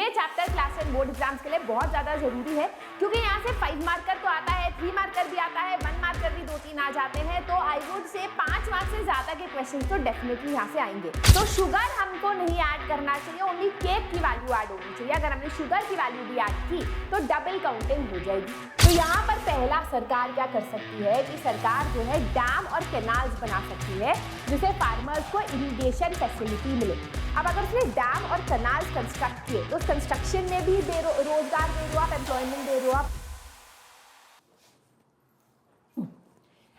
ये chapter class 10 board exams के लिए बहुत ज्यादा जरूरी है क्योंकि यहाँ से 5 मार्कर तो आता है, 3 मार्कर भी आता है, 1 मार्कर भी 2-3 आ जाते हैं। तो आई वुड से 5 मार्क्स से ज्यादा के क्वेश्चंस तो डेफिनेटली यहाँ से आएंगे। तो शुगर हमको नहीं ऐड करना चाहिए, ओनली केक की वैल्यू ऐड होनी चाहिए। अगर हमने शुगर की वैल्यू भी ऐड की तो डबल काउंटिंग हो जाएगी। तो यहाँ पर पहला सरकार क्या कर सकती है कि सरकार जो है डैम और कैनाल्स बना सकती है जिससे फार्मर्स को इरिगेशन फैसिलिटी मिले। अब अगर उसने डैम और कैनाल्स कंस्ट्रक्ट किए तो कंस्ट्रक्शन में भी रोजगार दे रहे हो आप, एम्प्लॉयमेंट दे रहे हो आप।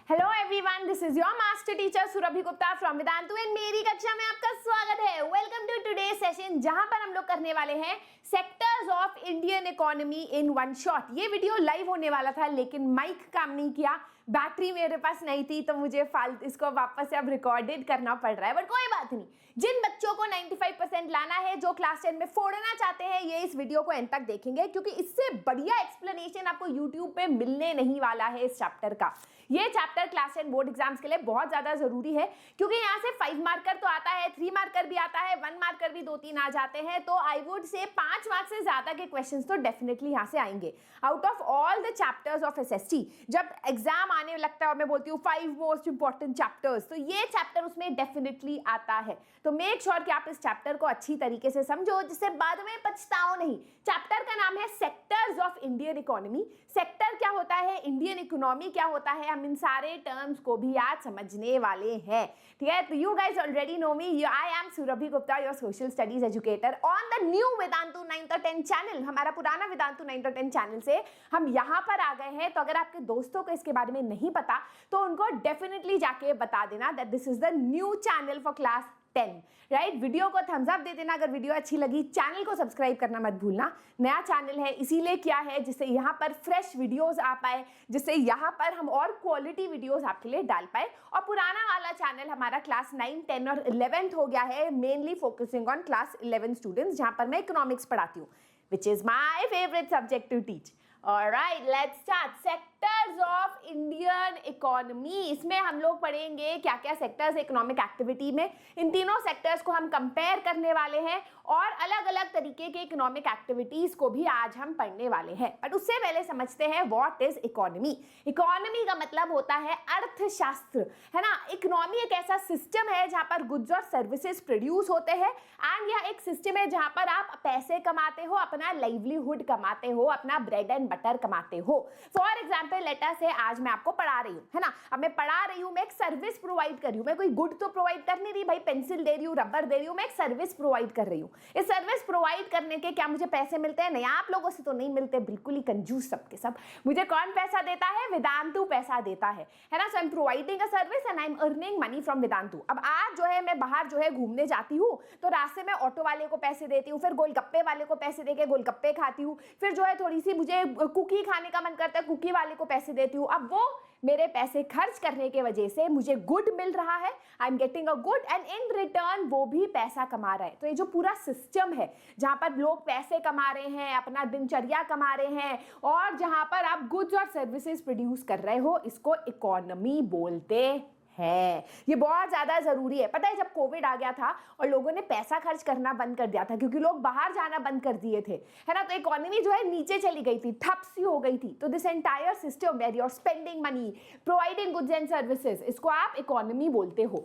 Hello everyone, this is your master teacher Surabhi Gupta from Vedantu and मेरी कक्षा में आपका स्वागत है। वेलकम टू टुडे सेशन जहां पर हम लोग करने वाले हैं sectors of Indian economy in one shot. ये वीडियो लाइव होने वाला था लेकिन माइक काम नहीं किया, बैटरी मेरे पास नहीं थी, तो मुझे इसको वापस से अब रिकॉर्डेड करना पड़ रहा है। बट कोई बात नहीं, जिन बच्चों को 95% लाना है, जो क्लास 10 में फोड़ना चाहते हैं, ये इस वीडियो को एंड तक देखेंगे क्योंकि इससे बढ़िया एक्सप्लेनेशन आपको यूट्यूब पे मिलने नहीं वाला है इस चैप्टर का। ये चैप्टर क्लास 10 बोर्ड एग्जाम्स के लिए बहुत ज्यादा जरूरी है क्योंकि यहाँ से 5 मार्कर तो आता है, 3 मार्कर भी आता है, 1 मार्कर भी 2-3 आ जाते हैं। तो आई वुड से 5 मार्क्स से ज्यादा के क्वेश्चंस तो डेफिनेटली यहाँ से आएंगे। Out of all the chapters of SST, जब एग्जाम आने लगता है और मैं बोलती हूँ 5 मोस्ट इंपॉर्टेंट चैप्टर्स, तो ये चैप्टर उसमें डेफिनेटली आता है। तो मेक श्योर कि आप इस चैप्टर को अच्छी तरीके से समझो जिससे बाद में पछताओ नहीं। चैप्टर का नाम है sectors of Indian economy. Sector क्या होता है, इंडियन इकोनॉमी क्या होता है, हम इन सारे टर्म्स को भी आज समझने वाले हैं। ठीक है, तो you guys already know me, I am Surabhi Gupta, your social studies educator on the new Vedantu 9th और 10th चैनल। हमारा पुराना वेदांतु 9th और 10th चैनल से हम यहाँ पर आ गए हैं। तो अगर आपके दोस्तों को इसके बारे में नहीं पता तो उनको डेफिनेटली जाके बता देना that this is the new channel for class 10, right. Video को थम्स अप दे देना अगर वीडियो अच्छी लगी। चैनल को सब्सक्राइब करना मत भूलना। नया चैनल है इसीलिए किया है जिससे यहाँ पर फ्रेश वीडियोस आ पाए, जिससे यहाँ पर हम और क्वालिटी वीडियोस आपके लिए डाल पाए। और पुराना वाला चैनल हमारा क्लास 9, 10 और 11th हो गया है, mainly focusing on class 11 students, जहाँ पर मैं इकोनॉमिक्स पढ़ाती हूँ, which is my favourite subject to teach. Alright, let's start. Sectors of Indian economy, इसमें हम लोग पढ़ेंगे क्या क्या सेक्टर्स इकोनॉमिक एक्टिविटी में। इन तीनों सेक्टर्स को हम कंपेयर करने वाले हैं और अलग अलग तरीके के इकोनॉमिक एक्टिविटीज को भी आज हम पढ़ने वाले हैं। बट उससे पहले समझते हैं व्हाट इज इकोनॉमी। इकोनॉमी का मतलब होता है अर्थशास्त्र, है ना। इकोनॉमी एक ऐसा सिस्टम है जहां पर गुड्स और सर्विसेज प्रोड्यूस होते हैं एंड यह एक सिस्टम है जहां पर आप पैसे कमाते हो, अपना लाइवलीहुड कमाते हो, अपना ब्रेड एंड बटर कमाते हो। फॉर एग्जाम्पल लेटर से आज मैं आपको पढ़ा रही हूँ, है ना। अब मैं पढ़ा रही हूँ, मैं एक सर्विस प्रोवाइड कर रही हूँ, मैं कोई गुड तो प्रोवाइड कर नहीं रही भाई, पेंसिल दे रही हूँ, रबर दे रही हूँ, मैं एक सर्विस प्रोवाइड कर रही हूँ। इस सर्विस प्रोवाइड करने के क्या मुझे पैसे मिलते हैं? नहीं, आप लोगों से तो नहीं मिलते, बिल्कुल ही कंजूस सबके सब। मुझे कौन पैसा देता है? वेदांतु पैसा देता है ना। So I am providing a service and I am earning money from Vedantu. अब आज जो है मैं बाहर जो है घूमने जाती हूँ तो रास्ते में ऑटो वाले को पैसे देती हूँ, फिर गोलगप्पे वाले को पैसे देके गोलगप्पे खाती हूँ, फिर जो है थोड़ी सी मुझे कुकी खाने का मन करता है, कुकी वाले को पैसे देती हूँ। अब वो मेरे पैसे खर्च करने के वजह से मुझे गुड मिल रहा है, I am getting a good and in return वो भी पैसा कमा रहा है। तो ये जो पूरा सिस्टम है जहां पर लोग पैसे कमा रहे हैं, अपना दिनचर्या कमा रहे हैं और जहां पर आप गुड्स और सर्विसेज प्रोड्यूस कर रहे हो, इसको इकोनॉमी बोलते है। ये बहुत ज्यादा जरूरी है। पता है जब कोविड आ गया था और लोगों ने पैसा खर्च करना बंद कर दिया था क्योंकि लोग बाहर जाना बंद कर दिए थे, है ना, तो इकोनॉमी जो है नीचे चली गई थी, ठप सी हो गई थी। तो this entire system where you are spending money, providing goods and services, इसको आप इकोनॉमी बोलते हो।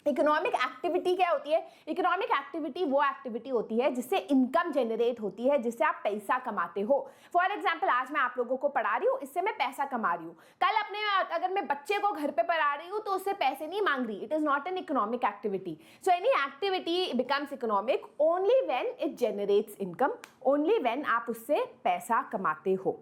इकोनॉमिक एक्टिविटी क्या होती है? इकोनॉमिक एक्टिविटी वो एक्टिविटी होती है जिससे इनकम जनरेट होती है, जिससे आप पैसा कमाते हो। फॉर एग्जाम्पल आज मैं आप लोगों को पढ़ा रही हूँ, इससे मैं पैसा कमा रही हूँ। कल अपने अगर मैं बच्चे को घर पे पढ़ा रही हूँ तो उससे पैसे नहीं मांग रही। It is not an economic activity. So any activity becomes economic only when it generates income, only when आप उससे पैसा कमाते हो।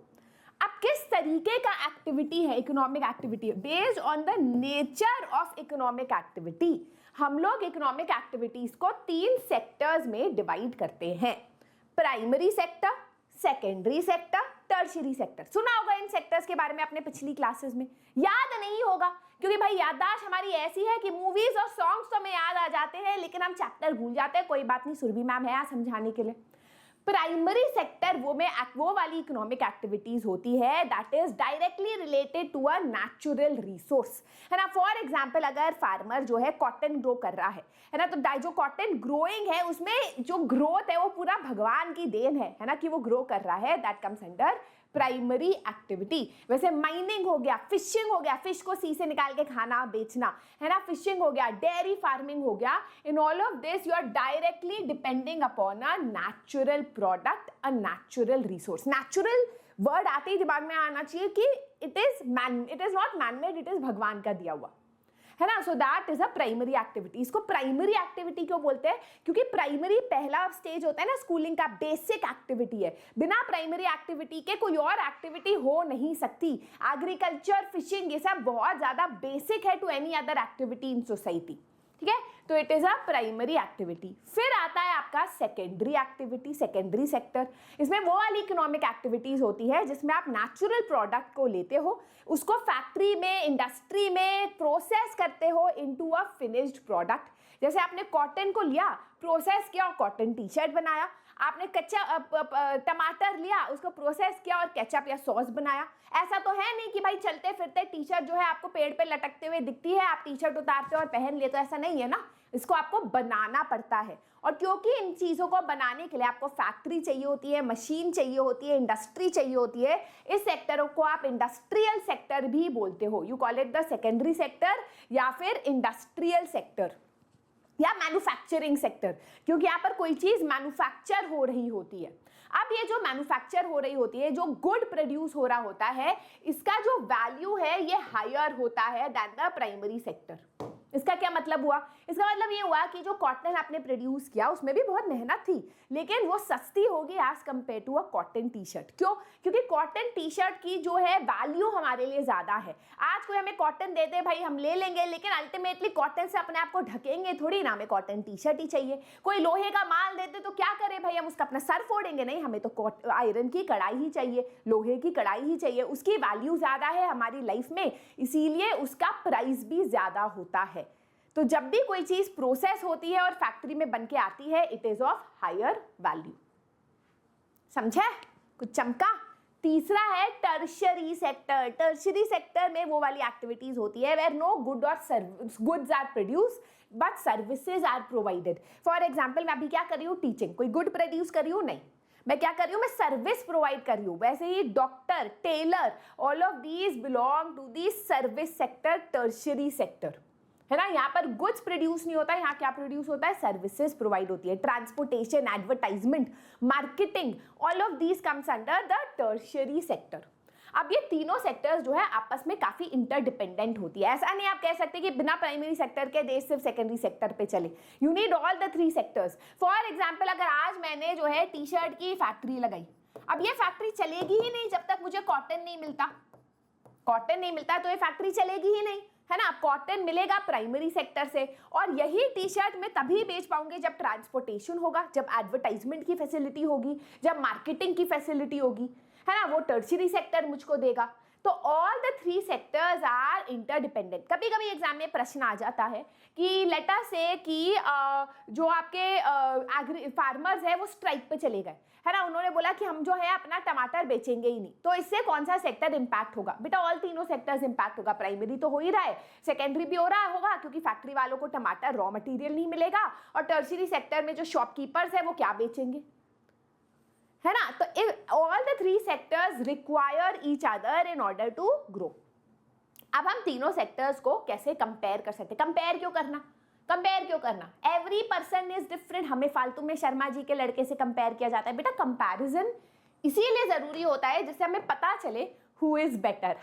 अब किस तरीके का एक्टिविटी है economic activity? Based on the nature of economic activity हम लोग इकोनॉमिक एक्टिविटीज को 3 सेक्टर्स में डिवाइड करते हैं। Primary sector, secondary sector, tertiary sector. सुना होगा इन सेक्टर्स के बारे में अपने पिछली क्लासेस में, याद नहीं होगा क्योंकि भाई याददाश्त हमारी ऐसी है कि मूवीज और सॉन्ग्स तो हमें याद आ जाते हैं लेकिन हम चैप्टर भूल जाते हैं। कोई बात नहीं, सुरभि मैम है यहाँ समझाने के लिए। प्राइमरी सेक्टर वो वाली इकोनॉमिक एक्टिविटीज होती है that is directly related to a natural resource, है ना। फॉर एग्जांपल अगर फार्मर जो है कॉटन ग्रो कर रहा है ना, तो जो कॉटन ग्रोइंग है उसमें जो ग्रोथ है वो पूरा भगवान की देन है ना, कि वो ग्रो कर रहा है, that comes under primary activity. वैसे माइनिंग हो गया, फिशिंग हो गया, फिश को सी से निकाल के खाना बेचना, है ना, फिशिंग हो गया, डेयरी फार्मिंग हो गया, in all of this you are directly depending upon a natural product, a natural resource. Natural word आते ही दिमाग में आना चाहिए कि it is not manmade, it is भगवान का दिया हुआ, है ना। So that is a primary activity. इसको प्राइमरी एक्टिविटी क्यों बोलते हैं? क्योंकि प्राइमरी पहला स्टेज होता है ना स्कूलिंग का, बेसिक एक्टिविटी है। बिना प्राइमरी एक्टिविटी के कोई और एक्टिविटी हो नहीं सकती। एग्रीकल्चर, फिशिंग, ये सब बहुत ज्यादा बेसिक है to any other activity in society, ठीक है। तो it is a primary activity. फिर आता है आपका सेकेंडरी एक्टिविटी, सेकेंडरी सेक्टर। इसमें वो वाली इकोनॉमिक एक्टिविटीज होती है जिसमें आप नेचुरल प्रोडक्ट को लेते हो, उसको फैक्ट्री में, इंडस्ट्री में प्रोसेस करते हो इनटू अ फिनिश्ड प्रोडक्ट। जैसे आपने कॉटन को लिया, प्रोसेस किया और कॉटन टी शर्ट बनाया। आपने कच्चा टमाटर लिया, उसको प्रोसेस किया और केचप या सॉस बनाया। ऐसा तो है नहीं कि भाई चलते फिरते टी शर्ट जो है आपको पेड़ पे लटकते हुए दिखती है, आप टी शर्ट उतारते हो और पहन लेते हो, ऐसा नहीं है ना। इसको आपको बनाना पड़ता है, और क्योंकि इन चीज़ों को बनाने के लिए आपको फैक्ट्री चाहिए होती है, मशीन चाहिए होती है, इंडस्ट्री चाहिए होती है, इस सेक्टरों को आप इंडस्ट्रियल सेक्टर भी बोलते हो। You call it the secondary sector या फिर इंडस्ट्रियल सेक्टर या मैन्युफैक्चरिंग सेक्टर, क्योंकि यहाँ पर कोई चीज मैन्युफैक्चर हो रही होती है। अब ये जो मैन्युफैक्चर हो रही होती है, जो गुड प्रोड्यूस हो रहा होता है, इसका जो वैल्यू है ये हायर होता है दैन द प्राइमरी सेक्टर। इसका क्या मतलब हुआ? इसका मतलब ये हुआ कि जो कॉटन आपने प्रोड्यूस किया उसमें भी बहुत मेहनत थी, लेकिन वो सस्ती होगी as compare to a cotton T shirt. क्यों? क्योंकि कॉटन टी शर्ट की जो है वैल्यू हमारे लिए ज्यादा है। आज कोई हमें कॉटन दे दे भाई हम ले लेंगे, लेकिन अल्टीमेटली कॉटन से अपने आप को ढकेंगे थोड़ी ना, हमें कॉटन टी शर्ट ही चाहिए। कोई लोहे का माल देते तो क्या करें भाई, हम उसका अपना सर फोड़ेंगे? नहीं, हमें तो आयरन की कढ़ाई ही चाहिए, लोहे की कढ़ाई ही चाहिए। उसकी वैल्यू ज्यादा है हमारी लाइफ में, इसीलिए उसका प्राइस भी ज्यादा होता है। तो जब भी कोई चीज प्रोसेस होती है और फैक्ट्री में बन के आती है, it is of higher value. समझे? कुछ चमका? तीसरा है टर्शियरी सेक्टर। टर्शियरी सेक्टर में वो वाली एक्टिविटीज होती है where no goods are produce but services are provided. For example मैं अभी क्या कर रही हूँ, टीचिंग, कोई गुड प्रोड्यूस कर रही हूँ? नहीं, मैं क्या कर रही हूँ, मैं सर्विस प्रोवाइड कर रही हूँ। वैसे ही doctor, tailor, all of these belong to the service sector, tertiary sector, है ना। यहाँ पर गुड्स प्रोड्यूस नहीं होता है, यहाँ क्या प्रोड्यूस होता है, सर्विसेज प्रोवाइड होती है। Transportation, advertisement, marketing, all of these comes under the tertiary sector. अब ये तीनों सेक्टर्स जो है आपस में काफी इंटरडिपेंडेंट होती है। ऐसा नहीं आप कह सकते कि बिना प्राइमरी सेक्टर के देश सिर्फ सेकेंडरी सेक्टर पे चले। You need all the three sectors. For example अगर आज मैंने जो है टी शर्ट की फैक्ट्री लगाई, अब ये फैक्ट्री चलेगी ही नहीं जब तक मुझे कॉटन नहीं मिलता। कॉटन नहीं मिलता तो ये फैक्ट्री चलेगी ही नहीं, है ना। कॉटन मिलेगा प्राइमरी सेक्टर से, और यही टी शर्ट में तभी बेच पाऊंगी जब ट्रांसपोर्टेशन होगा, जब एडवर्टाइजमेंट की फैसिलिटी होगी, जब मार्केटिंग की फैसिलिटी होगी, है ना। वो टर्शियरी सेक्टर मुझको देगा। तो all the three sectors are interdependent. कभी कभी एग्जाम में प्रश्न आ जाता है कि लेट अस से कि जो आपके फार्मर्स है वो स्ट्राइक पे चले गए, है ना। उन्होंने बोला कि हम जो है अपना टमाटर बेचेंगे ही नहीं, तो इससे कौन सा सेक्टर इंपैक्ट होगा? बेटा ऑल तीनों सेक्टर्स इंपैक्ट होगा। प्राइमरी तो हो ही रहा है, सेकेंडरी भी हो रहा होगा क्योंकि फैक्ट्री वालों को टमाटर रॉ मटेरियल नहीं मिलेगा, और टर्शियरी सेक्टर में जो शॉपकीपर्स है वो क्या बेचेंगे, है ना। तो all the three sectors require each other in order to grow. अब हम तीनों सेक्टर्स को कैसे कंपेयर कर सकते? कंपेयर क्यों करना? कंपेयर क्यों करना? Every person is different. हमें फालतू में शर्मा जी के लड़के से कंपेयर किया जाता है। बेटा कंपैरिजन इसीलिए जरूरी होता है जिससे हमें पता चले हु इज बेटर।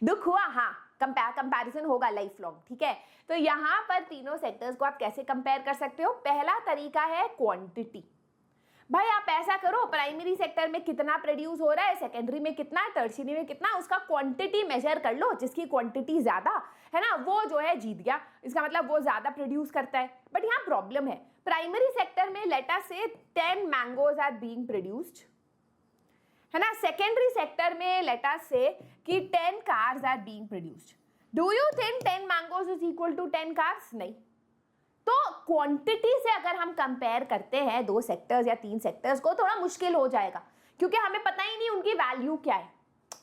दुख हुआ, हाँ, कंपैरिजन होगा लाइफ लॉन्ग, ठीक है। तो यहाँ पर तीनों सेक्टर्स को आप कैसे कंपेयर कर सकते हो? पहला तरीका है क्वांटिटी। भाई आप ऐसा करो, प्राइमरी सेक्टर में कितना प्रोड्यूस हो रहा है, सेकेंडरी में कितना, टर्शियरी में कितना, उसका क्वांटिटी मेजर कर लो। जिसकी क्वांटिटी ज्यादा है ना वो जो है जीत गया। इसका मतलब वो ज्यादा प्रोड्यूस करता है। बट यहाँ प्रॉब्लम है, प्राइमरी सेक्टर में लेट अस से 10 मैंगोज आर बीइंग प्रोड्यूस्ड, है ना। सेकेंडरी सेक्टर में लेट अस से कि 10 cars are being produced. Do you think 10 mangoes is equal to 10 cars? नहीं। तो क्वांटिटी से अगर हम कंपेयर करते हैं 2 सेक्टर्स या 3 सेक्टर्स को, थोड़ा मुश्किल हो जाएगा, क्योंकि हमें पता ही नहीं उनकी वैल्यू क्या है,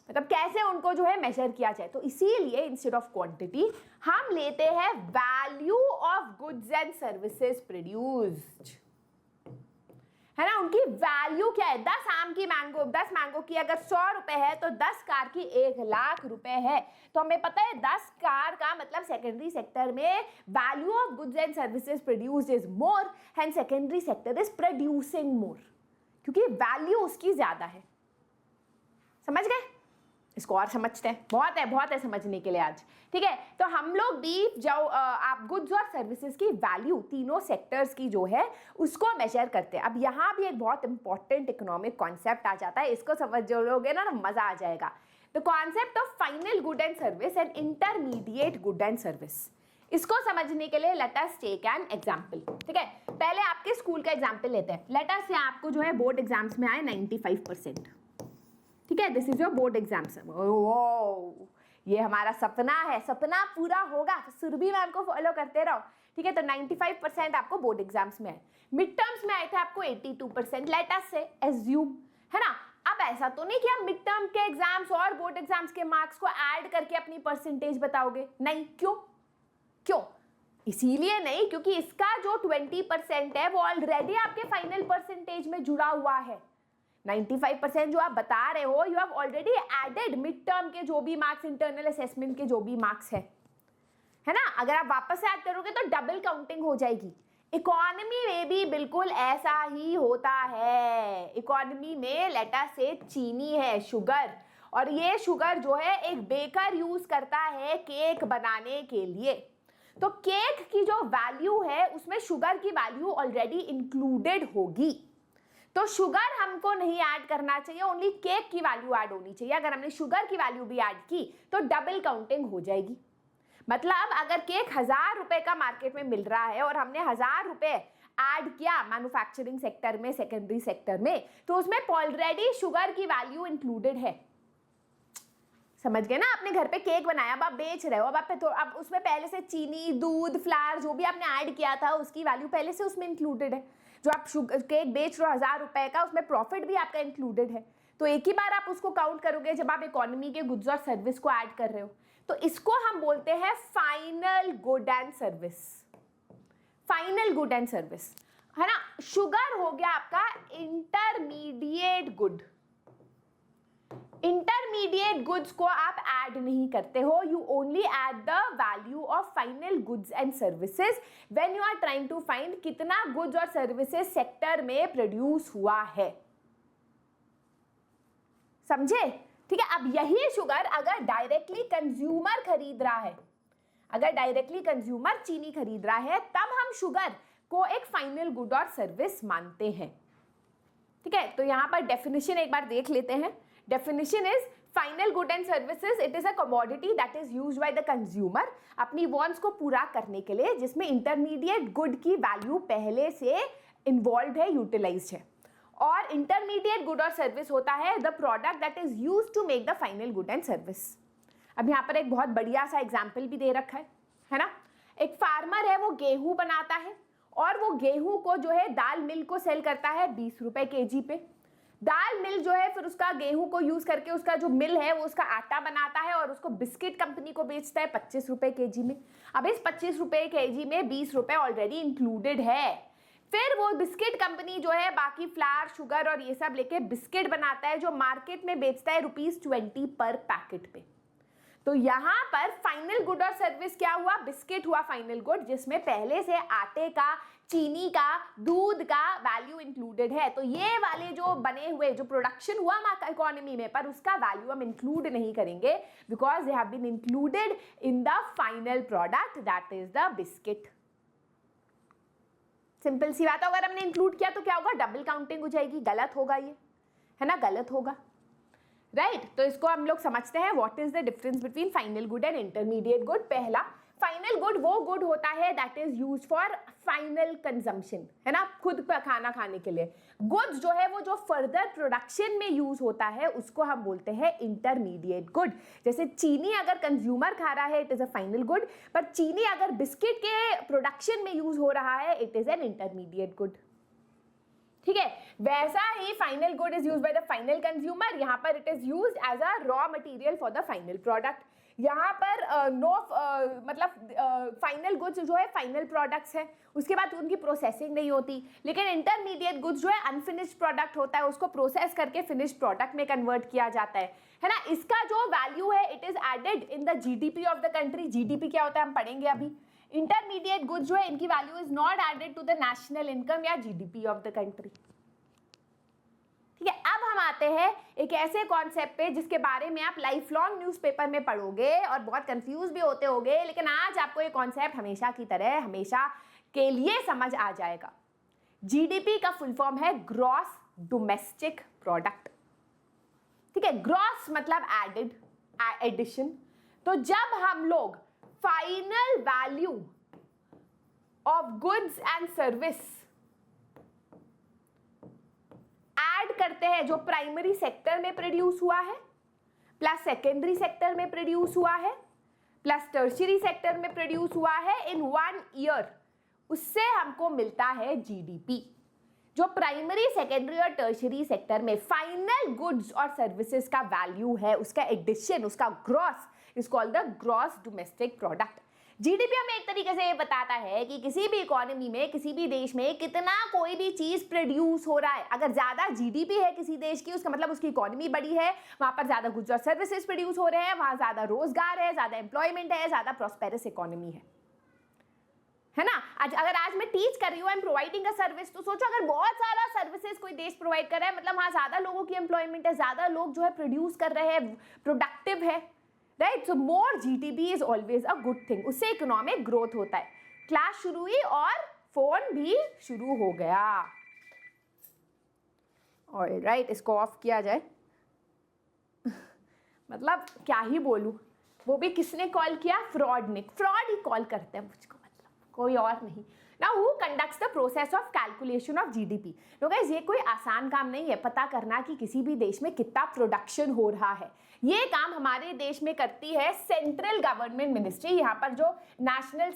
मतलब कैसे उनको जो है मेजर किया जाए। तो इसीलिए इंस्टेड ऑफ क्वांटिटी हम लेते हैं value of goods and services produced, है ना। उनकी वैल्यू क्या है, 10 मैंगो की अगर 100 रुपए है तो 10 कार की 1 लाख रुपए है। तो हमें पता है 10 कार का मतलब सेकेंडरी सेक्टर में value of goods and services produced is more, and secondary sector is producing मोर, क्योंकि वैल्यू उसकी ज्यादा है। समझ गए? इसको और समझते हैं, बहुत है समझने के लिए आज, ठीक है। तो हम लोग भी जो आप गुड्स और सर्विसेज की वैल्यू तीनों सेक्टर्स की जो है उसको मेजर करते हैं। अब यहाँ भी एक बहुत इंपॉर्टेंट इकोनॉमिक कॉन्सेप्ट आ जाता है, इसको समझ लोगे ना मजा आ जाएगा। The concept of final good and service and intermediate good and service. इसको समझने के लिए let us take an example, ठीक है। पहले आपके स्कूल का एग्जांपल लेते हैं। लेट अस से आपको जो है बोर्ड एग्जाम्स में आए 95%, ठीक है। This is your board exams. ये हमारा सपना है, सपना पूरा होगा, सुरभि मैम को फॉलो करते रहो, ठीक है। तो 95% आपको बोर्ड एग्जाम्स में आए। मिड टर्म्स में आए थे आपको 82%, लेट अस से एज्यूम, है ना। अब ऐसा तो नहीं कि आप मिड टर्म के एग्जाम्स और बोर्ड एग्जाम्स के मार्क्स को ऐड करके अपनी परसेंटेज बताओगे, नहीं। क्यों? इसीलिए नहीं क्योंकि इसका जो 20% है वो ऑलरेडी आपके फाइनल परसेंटेज में जुड़ा हुआ है। 95% जो आप बता रहे हो, you have already added mid term के जो भी मार्क्स, इंटरनल असेसमेंट के जो भी मार्क्स है ना। अगर आप वापस से ऐड करोगे तो डबल काउंटिंग हो जाएगी। इकोनॉमी में भी बिल्कुल ऐसा ही होता है। इकोनॉमी में लेटा से चीनी है, शुगर, और ये शुगर जो है एक बेकर यूज करता है केक बनाने के लिए। तो केक की जो वैल्यू है उसमें शुगर की वैल्यू ऑलरेडी इंक्लूडेड होगी। तो शुगर हमको नहीं ऐड करना चाहिए, ओनली केक की वैल्यू ऐड होनी चाहिए। अगर हमने शुगर की वैल्यू भी ऐड की तो डबल काउंटिंग हो जाएगी। मतलब अगर केक 1000 रुपए का मार्केट में मिल रहा है और हमने 1000 रुपए ऐड किया मैन्युफैक्चरिंग सेक्टर में, सेकेंडरी सेक्टर में, तो उसमें ऑलरेडी शुगर की वैल्यू इंक्लूडेड है। समझ गए ना। आपने घर पे केक बनाया, अब आप बेच रहे हो, अब उसमें पहले से चीनी, दूध, फ्लावर जो भी आपने ऐड किया था उसकी वैल्यू पहले से उसमें इंक्लूडेड है। जो आप केक बेच रहे हो 1000 रुपए का, उसमें प्रॉफिट भी आपका इंक्लूडेड है। तो एक ही बार आप उसको काउंट करोगे जब आप इकोनॉमी के गुड्स और सर्विस को ऐड कर रहे हो। तो इसको हम बोलते हैं final good and service. Final good and service, है ना। शुगर हो गया आपका इंटरमीडिएट गुड। इंटरमीडिएट गुड्स को आप ऐड नहीं करते हो, you only add the value of final goods and services when you are trying to find कितना गुड्स और सर्विसेज सेक्टर में प्रोड्यूस हुआ है। समझे? ठीक है। अब यही शुगर अगर डायरेक्टली कंज्यूमर खरीद रहा है, अगर डायरेक्टली कंज्यूमर चीनी खरीद रहा है, तब हम शुगर को एक फाइनल गुड और सर्विस मानते हैं। ठीक है। तो यहां पर डेफिनेशन एक बार देख लेते हैं। Definition is final good and services. It is a commodity that is used by the consumer अपनी wants को पूरा करने के लिए, जिसमें intermediate good की value पहले से involved है, utilized है। और intermediate good और service होता है the product that is used to make the final good and service। अब यहाँ पर एक बहुत बढ़िया सा एग्जाम्पल भी दे रखा है ना। एक फार्मर है, वो गेहूं बनाता है और वो गेहूं को जो है दाल मिल को सेल करता है 20 रुपए kg पे। दाल मिल जो है फिर उसका गेहूं को यूज करके उसका जो मिल है वो उसका आटा बनाता है और उसको बिस्किट कंपनी को बेचता है 25 रुपए kg में। अब इस 25 रुपए kg में 20 रुपए ऑलरेडी इंक्लूडेड है। फिर वो बिस्किट कंपनी जो है बाकी फ्लावर, शुगर और ये सब लेके बिस्किट बनाता है जो मार्केट में बेचता है ₹20 पर पैकेट पे। तो यहाँ पर फाइनल गुड और सर्विस क्या हुआ? बिस्किट हुआ फाइनल गुड, जिसमें पहले से आटे का, चीनी का, दूध का वैल्यू इंक्लूडेड है। तो ये वाले जो बने हुए जो प्रोडक्शन हुआ इकोनॉमी में, पर उसका वैल्यू हम इंक्लूड नहीं करेंगे because they have been included in the final product that is the biscuit. Simple सी बात है। अगर हमने इंक्लूड किया तो क्या होगा? डबल काउंटिंग हो जाएगी। गलत होगा ये, है ना, गलत होगा, राइट। तो इसको हम लोग समझते हैं what is the difference between final good and intermediate good. पहला, फाइनल गुड वो गुड होता है that is use for final consumption, है ना, खुद का खाना खाने के लिए। गुड्स जो है वो जो फर्दर प्रोडक्शन में यूज होता है उसको हम बोलते हैं इंटरमीडिएट गुड। जैसे चीनी अगर कंज्यूमर खा रहा है it is a final good, पर चीनी अगर बिस्किट के प्रोडक्शन में यूज हो रहा है it is an intermediate good. ठीक है, वैसा ही final good is used by the final consumer, यहाँ पर it is used as a raw material for the final product. यहाँ पर मतलब फाइनल गुड्स जो है फाइनल प्रोडक्ट्स है, उसके बाद उनकी प्रोसेसिंग नहीं होती, लेकिन इंटरमीडिएट गुड्स जो है अनफिनिश्ड प्रोडक्ट होता है, उसको प्रोसेस करके फिनिश्ड प्रोडक्ट में कन्वर्ट किया जाता है ना। इसका जो वैल्यू है it is added in the GDP of the country. GDP क्या होता है हम पढ़ेंगे अभी। इंटरमीडिएट गुड्स जो है इनकी value is not added to the national income या जीडीपी ऑफ द कंट्री। ठीक है, अब हम आते हैं एक ऐसे कॉन्सेप्ट पे जिसके बारे में आप लाइफ लॉन्ग न्यूज़पेपर में पढ़ोगे और बहुत कंफ्यूज भी होते होगे, लेकिन आज आपको ये कॉन्सेप्ट हमेशा की तरह हमेशा के लिए समझ आ जाएगा। जीडीपी का फुल फॉर्म है ग्रॉस डोमेस्टिक प्रोडक्ट। ठीक है, ग्रॉस मतलब एडेड, एडिशन। तो जब हम लोग final value of goods and service add करते हैं जो प्राइमरी सेक्टर में प्रोड्यूस हुआ है प्लस सेकेंडरी सेक्टर में प्रोड्यूस हुआ है प्लस टर्शियरी सेक्टर में प्रोड्यूस हुआ है इन 1 ईयर, उससे हमको मिलता है जीडीपी। जो प्राइमरी सेकेंडरी और टर्शियरी सेक्टर में फाइनल गुड्स और सर्विसेज का वैल्यू है उसका एडिशन, उसका gross is called the gross domestic product. GDP हमें एक तरीके से ये बताता है कि किसी भी इकोनॉमी में किसी भी देश में कितना कोई भी चीज प्रोड्यूस हो रहा है। अगर ज्यादा जीडीपी है किसी देश की उसका मतलब उसकी इकोनॉमी बड़ी है, वहां पर ज्यादा गुड्स और सर्विसेज प्रोड्यूस हो रहे हैं, वहां ज्यादा रोजगार है, ज्यादा एम्प्लॉयमेंट है, ज्यादा प्रॉस्पेरस इकोनॉमी है ना। अगर आज मैं टीच कर रही हूँ, आई एम प्रोवाइडिंग अ सर्विस, तो सोचो अगर बहुत सारा सर्विसेज कोई देश प्रोवाइड कर रहा है मतलब वहां ज्यादा लोगों की एम्प्लॉयमेंट है, ज्यादा लोग जो है प्रोड्यूस कर रहे हैं, प्रोडक्टिव है, right. So more GDP is always a good thing, उससे इकोनॉमिक ग्रोथ होता है। क्लास शुरू हुई और फोन भी शुरू हो गया। ऑलराइट, इसको ऑफ किया जाए। मतलब क्या ही बोलूं, वो भी किसने कॉल किया? फ्रॉड ने। फ्रॉड ही कॉल करते हैं मुझको, मतलब कोई और नहीं। Now who conducts the process of calculation of GDP? तो गाइस ये कोई आसान काम नहीं है पता करना कि किसी भी देश में कितना प्रोडक्शन हो रहा है। ये काम हमारे देश में करती है सेंट्रल गवर्नमेंट मिनिस्ट्री। यहाँ पर जो नेशनल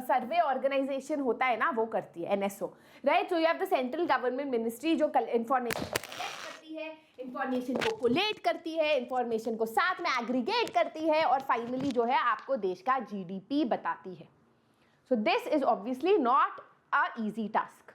सर्वे ऑर्गेनाइजेशन होता है ना वो करती है, NSO, right. So you have the central government ministry जो इंफॉर्मेशन करती है, इंफॉर्मेशन को कोलेट करती है, इंफॉर्मेशन को साथ में एग्रीगेट करती है और फाइनली जो है आपको देश का GDP बताती है। So this is obviously not a easy task.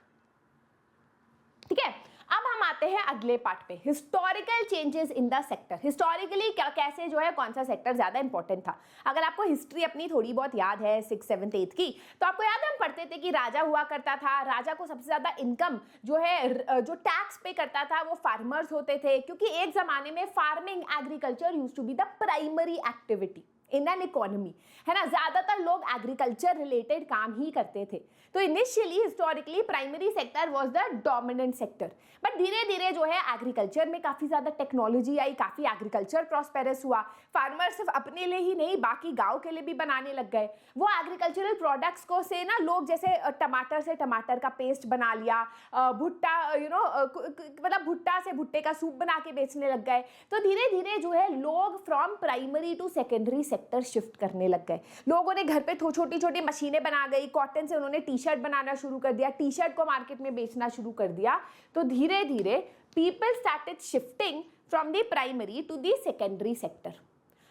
ठीक है, अब हम आते हैं अगले पार्ट पे, historical changes in the sector. Historically कैसे जो है कौन सा सेक्टर ज्यादा इंपॉर्टेंट था। अगर आपको हिस्ट्री अपनी थोड़ी बहुत याद है 6th 7th 8th की, तो आपको याद है हम पढ़ते थे कि राजा हुआ करता था, राजा को सबसे ज्यादा इनकम जो है जो टैक्स पे करता था वो फार्मर्स होते थे, क्योंकि एक जमाने में farming agriculture used to be the primary activity in an economy, है ना। ज्यादातर लोग एग्रीकल्चर रिलेटेड काम ही करते थे। तो initially historically primary sector was the dominant sector, but धीरे धीरे जो है एग्रीकल्चर में काफी ज्यादा टेक्नोलॉजी आई, काफी एग्रीकल्चर प्रॉस्पेरस हुआ। फार्मर सिर्फ अपने लिए ही नहीं बाकी गांव के लिए भी बनाने लग गए। वो एग्रीकल्चरल प्रोडक्ट्स को से ना लोग जैसे टमाटर से टमाटर का पेस्ट बना लिया, भुट्टा मतलब भुट्टा से भुट्टे का सूप बना के बेचने लग गए। तो धीरे धीरे जो है लोग from primary to secondary sector shift करने लग गए। लोगों ने घर पे छोटी छोटी मशीनें बना गई, कॉटन से उन्होंने टी शर्ट बनाना शुरू कर दिया, टी शर्ट को मार्केट में बेचना शुरू कर दिया। तो धीरे धीरे people started shifting from the primary to the secondary sector.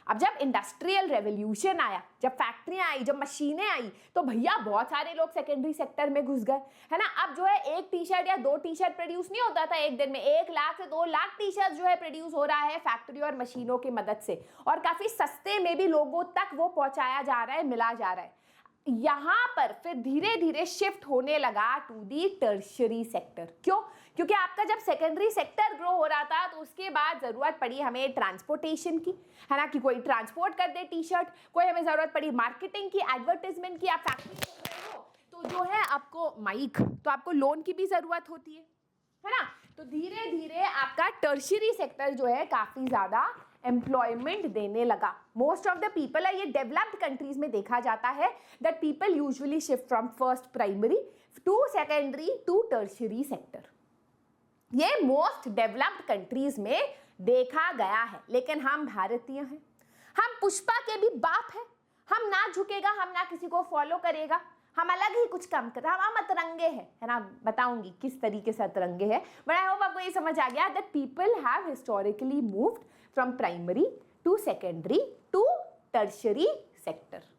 अब जब इंडस्ट्रियल रेवोल्यूशन आया, जब फैक्ट्रियां आई, जब मशीनें आई, तो भैया बहुत सारे लोग सेकेंडरी सेक्टर में घुस गए, है ना। अब जो है एक टी शर्ट या 2 टी शर्ट प्रोड्यूस नहीं होता था एक दिन में, 1 लाख से 2 लाख टी शर्ट जो है प्रोड्यूस हो रहा है फैक्ट्री और मशीनों की मदद से, और काफी सस्ते में भी लोगों तक वो पहुंचाया जा रहा है, मिला जा रहा है। यहां पर फिर धीरे धीरे शिफ्ट होने लगा टू दी टर्शियरी सेक्टर। क्यों? क्योंकि आपका जब सेकेंडरी सेक्टर ग्रो हो रहा था तो उसके बाद जरूरत पड़ी हमें ट्रांसपोर्टेशन की, है ना, कि कोई ट्रांसपोर्ट कर दे टी शर्ट, कोई हमें जरूरत पड़ी मार्केटिंग की, एडवर्टाइजमेंट की। आप फैक्ट्री खोल रहे हो तो जो है आपको माइक, तो आपको लोन की भी जरूरत होती है ना। तो धीरे धीरे आपका टर्शियरी सेक्टर जो है काफी ज्यादा एम्प्लॉयमेंट देने लगा। मोस्ट ऑफ द पीपल है, ये डेवलप्ड कंट्रीज में देखा जाता है that people usually shift from first primary to secondary to tertiary sector. ये मोस्ट डेवलप्ड कंट्रीज में देखा गया है। लेकिन हम भारतीय हैं, हम पुष्पा के भी बाप हैं, हम ना झुकेगा, हम ना किसी को फॉलो करेगा, हम अलग ही कुछ काम करते हैं, हम अतरंगे हैं, है ना। बताऊंगी किस तरीके से अतरंगे हैं, बट आई होप आपको ये समझ आ गया that people have historically moved from primary to secondary to tertiary sector.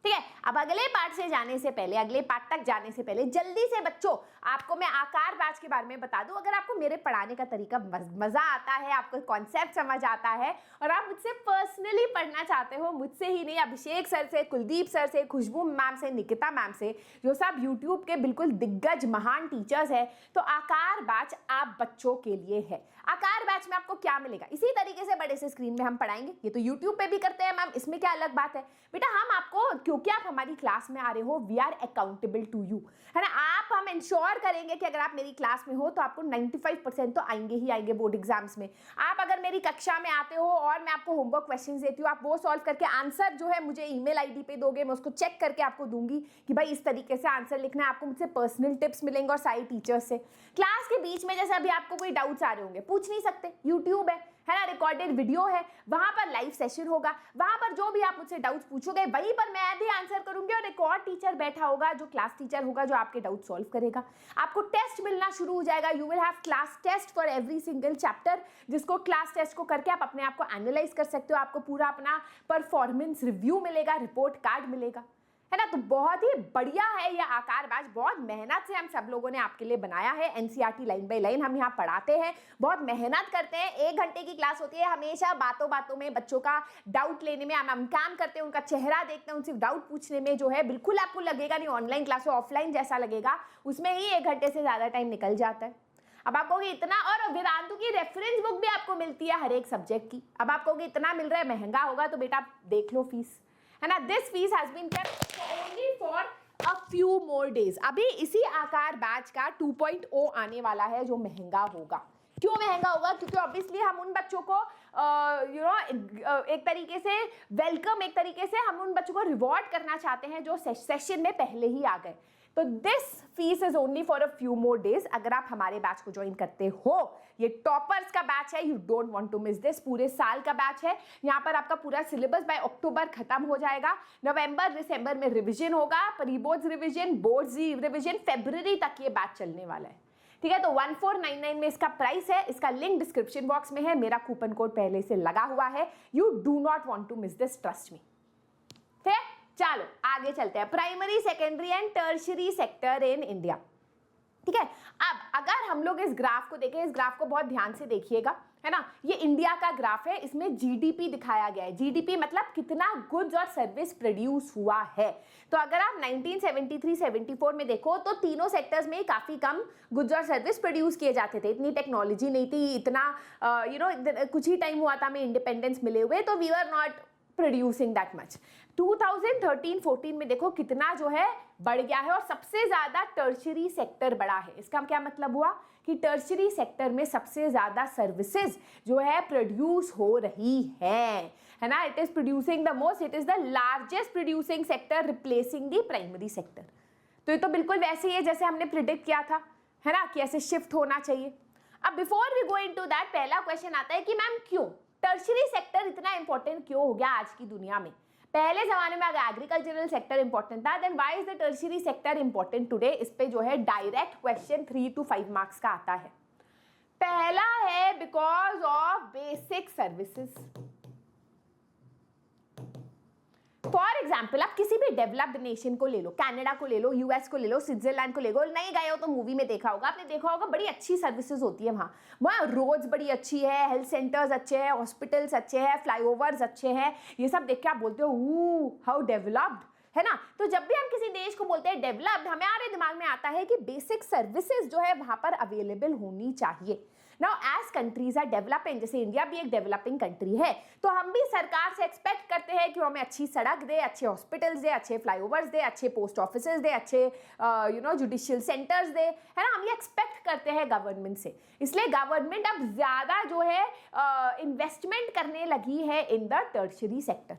ठीक है, अब अगले पार्ट से जाने से पहले, अगले पार्ट तक जाने से पहले जल्दी से बच्चों आपको मैं आकार बैच के बारे में बता दूं। अगर आपको मेरे पढ़ाने का तरीका मजा आता है, आपको कॉन्सेप्ट समझ आता है और आप मुझसे पर्सनली पढ़ना चाहते हो, मुझसे ही नहीं, अभिषेक सर से, कुलदीप सर से, खुशबू मैम से, निकिता मैम से, जो सब यूट्यूब के बिल्कुल दिग्गज महान टीचर्स है, तो आकार बैच आप बच्चों के लिए है। आकार बैच में आपको क्या मिलेगा, इसी तरीके से बड़े से स्क्रीन में हम पढ़ाएंगे। ये तो यूट्यूब पे भी करते हैं मैम, इसमें क्या अलग बात है बेटा। हम आपको, क्योंकि आप हमारी क्लास में आ रहे हो, we are accountable to you, है ना। आप, हम इंश्योर करेंगे कि अगर आप मेरी क्लास में हो तो आपको 95% तो आएंगे ही आएंगे बोर्ड एग्जाम्स में। आप अगर मेरी कक्षा में आते हो और मैं आपको होमवर्क क्वेश्चंस देती हूँ, आप वो सॉल्व करके आंसर जो है मुझे ईमेल आईडी पे दोगे, मैं उसको चेक करके आपको दूंगी कि भाई इस तरीके से आंसर लिखना है। आपको मुझसे पर्सनल टिप्स मिलेंगे और सारी टीचर्स से। क्लास के बीच में जैसे अभी आपको कोई डाउट्स आ रहे होंगे, पूछ नहीं सकते, यूट्यूब है ना, रिकॉर्डेड वीडियो है, वहां पर लाइव सेशन होगा, वहां पर जो भी आप मुझसे डाउट्स पूछोगे वहीं पर मैं भी आंसर करूंगी और एक और टीचर बैठा होगा जो क्लास टीचर होगा जो आपके डाउट सॉल्व करेगा। आपको टेस्ट मिलना शुरू हो जाएगा, you will have class test for every single chapter, जिसको क्लास टेस्ट को करके आप अपने आप को एनालाइज कर सकते हो। आपको पूरा अपना परफॉर्मेंस रिव्यू मिलेगा, रिपोर्ट कार्ड मिलेगा, है ना। तो बहुत ही बढ़िया है ये आकार बैच, बहुत मेहनत से हम सब लोगों ने आपके लिए बनाया है। एनसीईआरटी लाइन बाय लाइन हम यहाँ पढ़ाते हैं, बहुत मेहनत करते हैं। 1 घंटे की क्लास होती है, हमेशा बातों बातों में बच्चों का डाउट लेने में हम काम करते हैं, उनका चेहरा देखते हैं, उनसे डाउट पूछने में जो है बिल्कुल आपको लगेगा नहीं ऑनलाइन क्लास ऑफलाइन जैसा लगेगा, उसमें ही 1 घंटे से ज़्यादा टाइम निकल जाता है। अब आप कहोगे इतना, और वेदांतु की रेफरेंस बुक भी आपको मिलती है हर एक सब्जेक्ट की। अब आप कहोगे इतना मिल रहा है, महंगा होगा, तो बेटा देख लो फीस, है ना। This fees has been kept only for a few more days. अभी इसी आकार बैच का 2.0 आने वाला है जो महंगा होगा। क्यों महंगा होगा? क्योंकि ऑब्वियसली हम उन बच्चों को एक तरीके से वेलकम, एक तरीके से हम उन बच्चों को रिवॉर्ड करना चाहते हैं जो सेशन में पहले ही आ गए। तो this fees is only for a few more days. अगर आप हमारे बैच को ज्वाइन करते हो, ये टॉपर्स का बैच है, you don't want to miss this. पूरे साल का बैच है, यहाँ पर आपका पूरा सिलेबस बाय अक्टूबर खत्म हो जाएगा। नवंबर दिसंबर में रिवीजन होगा, pre boards revision, boards revision, फरवरी तक ये बैच चलने वाला है। ठीक है, तो 1499 में इसका प्राइस है। इसका लिंक डिस्क्रिप्शन बॉक्स में है, मेरा कूपन कोड पहले से लगा हुआ है। You do not want to miss this, trust me. ठीक है, चलो आगे चलते हैं। Primary, secondary and tertiary sector in India. ठीक है, अब अगर हम लोग इस ग्राफ को देखें, इस ग्राफ को बहुत ध्यान से देखिएगा, है ना। ये इंडिया का ग्राफ है, इसमें जीडीपी दिखाया गया है। जीडीपी मतलब कितना गुड्स और सर्विस प्रोड्यूस हुआ है। तो अगर आप 1973-74 में देखो तो तीनों सेक्टर्स में काफी कम गुड्स और सर्विस प्रोड्यूस किए जाते थे। इतनी टेक्नोलॉजी नहीं थी, इतना कुछ ही टाइम हुआ था हमें इंडिपेंडेंस मिले हुए, तो we are not producing that much. 2013-14 में देखो कितना जो है बढ़ गया है, और सबसे ज्यादा टर्शियरी सेक्टर बढ़ा है। इसका क्या मतलब हुआ कि टर्शियरी सेक्टर में सबसे ज्यादा सर्विसेज जो है प्रोड्यूस हो रही है ना। It is producing the most, it is the largest producing sector replacing the primary sector. तो ये तो बिल्कुल वैसे ही है जैसे हमने प्रिडिक्ट किया था, है ना, कि ऐसे शिफ्ट होना चाहिए। अब before we go into that, पहला क्वेश्चन आता है कि मैम क्यों टर्शियरी सेक्टर इतना इंपॉर्टेंट क्यों हो गया आज की दुनिया में? पहले जमाने में अगर एग्रीकल्चरल सेक्टर इंपॉर्टेंट था, then why is the tertiary sector important today? इस पे जो है डायरेक्ट क्वेश्चन 3 to 5 मार्क्स का आता है। पहला है because of basic services. For example, आप किसी भी डेवलप्ड नेशन को ले लो, कनाडा को ले लो, यूएस को ले लो, स्विट्जरलैंड को ले लो, नहीं गए हो तो मूवी में देखा होगा, आपने देखा होगा, बड़ी अच्छी सर्विसेज होती है वहाँ रोड्स बड़ी अच्छी है, हेल्थ सेंटर्स अच्छे हैं, हॉस्पिटल्स अच्छे हैं, फ्लाईओवर्स अच्छे हैं। ये सब देख के आप बोलते हो हाउ डेवलप्ड, है ना। तो जब भी हम किसी देश को बोलते हैं डेवलप्ड, हमारे दिमाग में आता है कि बेसिक सर्विसेज जो है वहां पर अवेलेबल होनी चाहिए। Now as countries are developing, जैसे इंडिया भी एक डेवलपिंग कंट्री है, तो हम भी सरकार से एक्सपेक्ट करते हैं कि वो हमें अच्छी सड़क दे, अच्छे हॉस्पिटल्स दे, अच्छे फ्लाईओवर्स दे, अच्छे पोस्ट ऑफिसेज दे, अच्छे जुडिशियल सेंटर्स दे, है ना। हम ये एक्सपेक्ट करते हैं गवर्नमेंट से, इसलिए गवर्नमेंट अब ज्यादा जो है इन्वेस्टमेंट करने लगी है इन द टर्शियरी सेक्टर।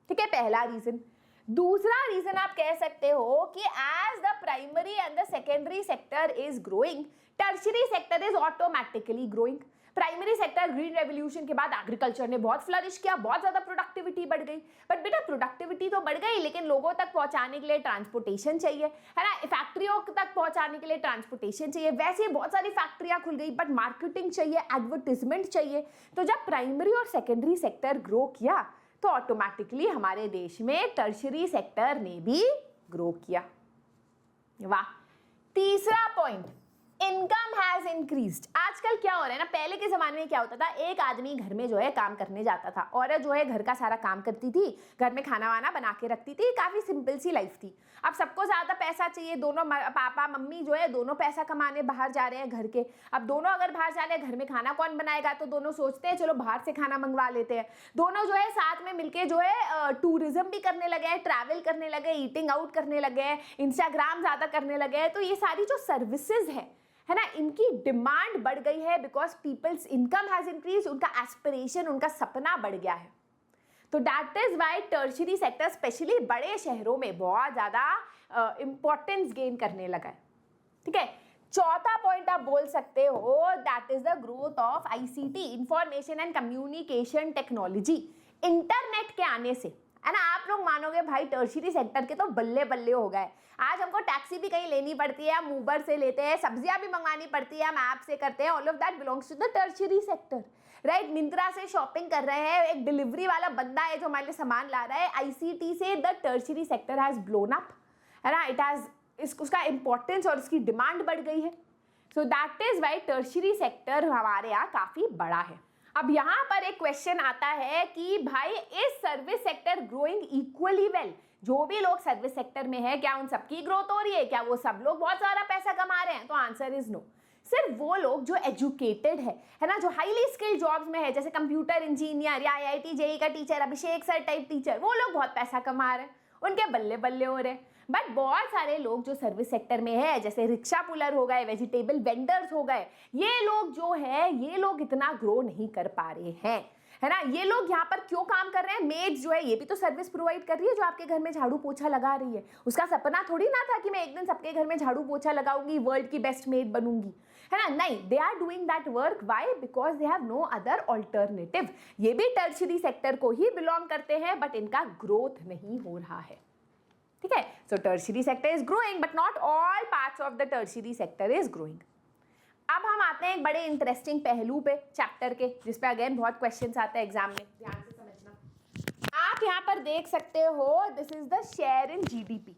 ठीक है, पहला रीजन। दूसरा रीजन आप कह सकते हो कि as the primary and the secondary sector is growing, tertiary sector is automatically growing. Primary sector green revolution के बाद एग्रीकल्चर ने बहुत फ्लरिश किया, बहुत ज्यादा प्रोडक्टिविटी बढ़ गई, बट बेटा प्रोडक्टिविटी तो बढ़ गई लेकिन लोगों तक पहुंचाने के लिए ट्रांसपोर्टेशन चाहिए, है ना। फैक्ट्रियों तक पहुंचाने के लिए ट्रांसपोर्टेशन चाहिए, वैसे बहुत सारी फैक्ट्रियां खुल गई बट मार्केटिंग चाहिए, एडवर्टीजमेंट चाहिए। तो जब प्राइमरी और सेकेंडरी सेक्टर ग्रो किया तो ऑटोमेटिकली हमारे देश में टर्शियरी सेक्टर ने भी ग्रो किया। वाह। तीसरा पॉइंट, इनकम हैज इंक्रीज्ड। आजकल क्या हो रहा है ना, पहले के जमाने में क्या होता था, एक आदमी घर में जो है काम करने जाता था, औरत जो है घर का सारा काम करती थी, घर में खाना वाना बना के रखती थी, काफी सिंपल सी लाइफ थी। अब सबको ज्यादा पैसा चाहिए, दोनों पापा मम्मी जो है दोनों पैसा कमाने बाहर जा रहे हैं घर के। अब दोनों अगर बाहर जा रहे हैं, घर में खाना कौन बनाएगा, तो दोनों सोचते हैं चलो बाहर से खाना मंगवा लेते हैं। दोनों जो है साथ में मिलके जो है टूरिज्म भी करने लगे हैं, ट्रैवल करने लगे, ईटिंग आउट करने लगे हैं, इंस्टाग्राम ज्यादा करने लगे हैं। तो ये सारी जो सर्विसेज है ना, इनकी डिमांड बढ़ गई है because people's income has increase, उनका एस्पिरेशन, उनका सपना बढ़ गया है। तो that is why tertiary sector specially बड़े शहरों में बहुत ज्यादा इंपॉर्टेंस गेन करने लगा है। ठीक है, चौथा पॉइंट आप बोल सकते हो that is the growth of ICT, information and communication technology. Internet के आने से, है ना, आप लोग मानोगे भाई टर्शियरी सेक्टर के तो बल्ले बल्ले हो गए। आज हमको टैक्सी भी कहीं लेनी पड़ती है, हम उबर से लेते हैं, सब्जियां भी मंगवानी पड़ती है, हम ऐप से करते हैं, all of that belongs to the tertiary sector, right. Myntra से शॉपिंग कर रहे हैं, एक डिलीवरी वाला बंदा है जो हमारे लिए सामान ला रहा है, आईसीटी से the tertiary sector has blown up, है ना। इट हैज, उसका इंपॉर्टेंस और उसकी डिमांड बढ़ गई है। So that is why tertiary sector हमारे यहाँ काफी बड़ा है। अब यहाँ पर एक क्वेश्चन आता है कि भाई is service sector growing equally well, जो भी लोग सर्विस सेक्टर में है क्या उन सबकी ग्रोथ हो रही है, क्या वो सब लोग बहुत सारा पैसा कमा रहे हैं? तो आंसर इज नो। सिर्फ वो लोग जो एजुकेटेड है ना, जो हाईली स्किल्ड जॉब्स में है, जैसे कंप्यूटर इंजीनियर या आईआईटी जेई का टीचर, अभिषेक सर टाइप टीचर, वो लोग बहुत पैसा कमा रहे हैं, उनके बल्ले बल्ले हो रहे हैं। बट बहुत सारे लोग जो सर्विस सेक्टर में है, जैसे रिक्शा पुलर हो गए, वेजिटेबल वेंडर्स हो गए, ये लोग जो है ये लोग इतना ग्रो नहीं कर पा रहे हैं, है ना। ये लोग यहाँ पर क्यों काम कर रहे हैं? मेड्स जो है ये भी तो सर्विस प्रोवाइड कर रही है, जो आपके घर में झाड़ू पोछा लगा रही है। उसका सपना थोड़ी ना था कि मैं एक दिन सबके घर में झाड़ू पोछा लगाऊंगी, वर्ल्ड की बेस्ट मेड बनूंगी, है ना। नहीं, they are doing that work, why? Because they have no other alternative. ये भी टर्शियरी सेक्टर को ही बिलोंग करते हैं बट इनका ग्रोथ नहीं हो रहा है। ठीक है, so tertiary sector is growing but not all parts of the tertiary sector is growing. अब हम आते हैं एक बड़े इंटरेस्टिंग पहलू पे चैप्टर के, जिस पे अगेन बहुत क्वेश्चंस आते हैं एग्जाम में, ध्यान से समझना। आप यहाँ पर देख सकते हो this is the share in GDP,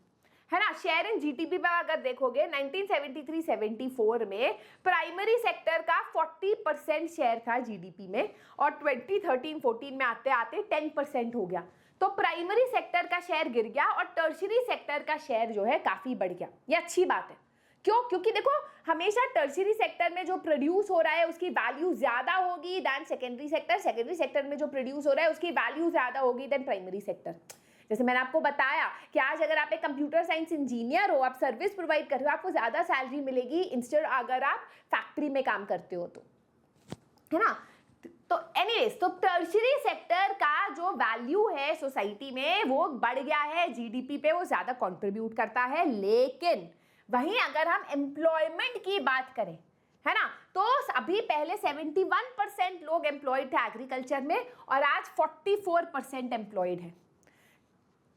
है ना। शेयर इन जीडीपी पर अगर देखोगे 1973-74 में प्राइमरी सेक्टर का 40% शेयर था जीडीपी में, और 2013-14 में आते आते 10% हो गया। तो प्राइमरी सेक्टर का शेयर गिर गया और टर्शियरी सेक्टर का शेयर जो है काफी बढ़ गया। ये अच्छी बात है। क्यों? क्योंकि देखो हमेशा टर्शियरी सेक्टर में जो प्रोड्यूस हो रहा है उसकी वैल्यू ज्यादा होगी then secondary sector, secondary sector में जो प्रोड्यूस हो रहा है उसकी वैल्यू ज्यादा होगी देन प्राइमरी सेक्टर। जैसे मैंने आपको बताया कि आज अगर आप एक कंप्यूटर साइंस इंजीनियर हो, आप सर्विस प्रोवाइड कर रहे हो, आपको ज्यादा सैलरी मिलेगी इंस्टेड अगर आप फैक्ट्री में काम करते हो तो, है ना। तो एनीवेज, तो टर्शियरी सेक्टर का जो वैल्यू है सोसाइटी में वो बढ़ गया है, जीडीपी पे वो ज्यादा कंट्रीब्यूट करता है। लेकिन वहीं अगर हम एम्प्लॉयमेंट की बात करें, है ना, तो अभी पहले 71% लोग एम्प्लॉयड थे एग्रीकल्चर में और आज 44% एम्प्लॉयड है।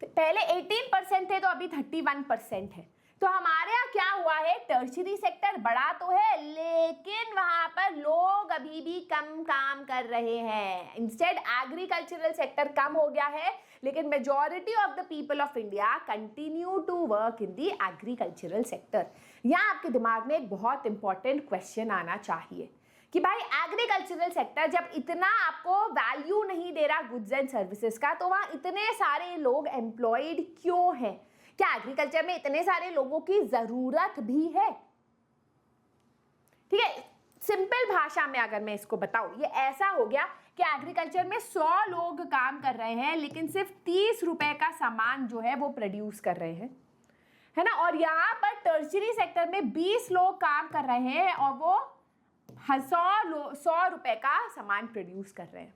पहले 18% थे तो अभी 31% है। तो हमारे यहाँ क्या हुआ है, टर्शियरी सेक्टर बड़ा तो है लेकिन वहां पर लोग अभी भी कम काम कर रहे हैं। इंस्टेड एग्रीकल्चरल सेक्टर कम हो गया है लेकिन majority of the people of India continue to work in the agricultural sector. यहाँ आपके दिमाग में एक बहुत इंपॉर्टेंट क्वेश्चन आना चाहिए कि भाई एग्रीकल्चरल सेक्टर जब इतना आपको वैल्यू नहीं दे रहा गुड्स एंड सर्विसेज का, तो वहाँ इतने सारे लोग एम्प्लॉयड क्यों हैं? क्या एग्रीकल्चर में इतने सारे लोगों की जरूरत भी है? ठीक है, सिंपल भाषा में अगर मैं इसको बताऊं, ये ऐसा हो गया कि एग्रीकल्चर में 100 लोग काम कर रहे हैं लेकिन सिर्फ 30 रुपए का सामान जो है वो प्रोड्यूस कर रहे हैं, है ना। और यहाँ पर टर्शियरी सेक्टर में 20 लोग काम कर रहे हैं और वो 100 रुपए का सामान प्रोड्यूस कर रहे हैं।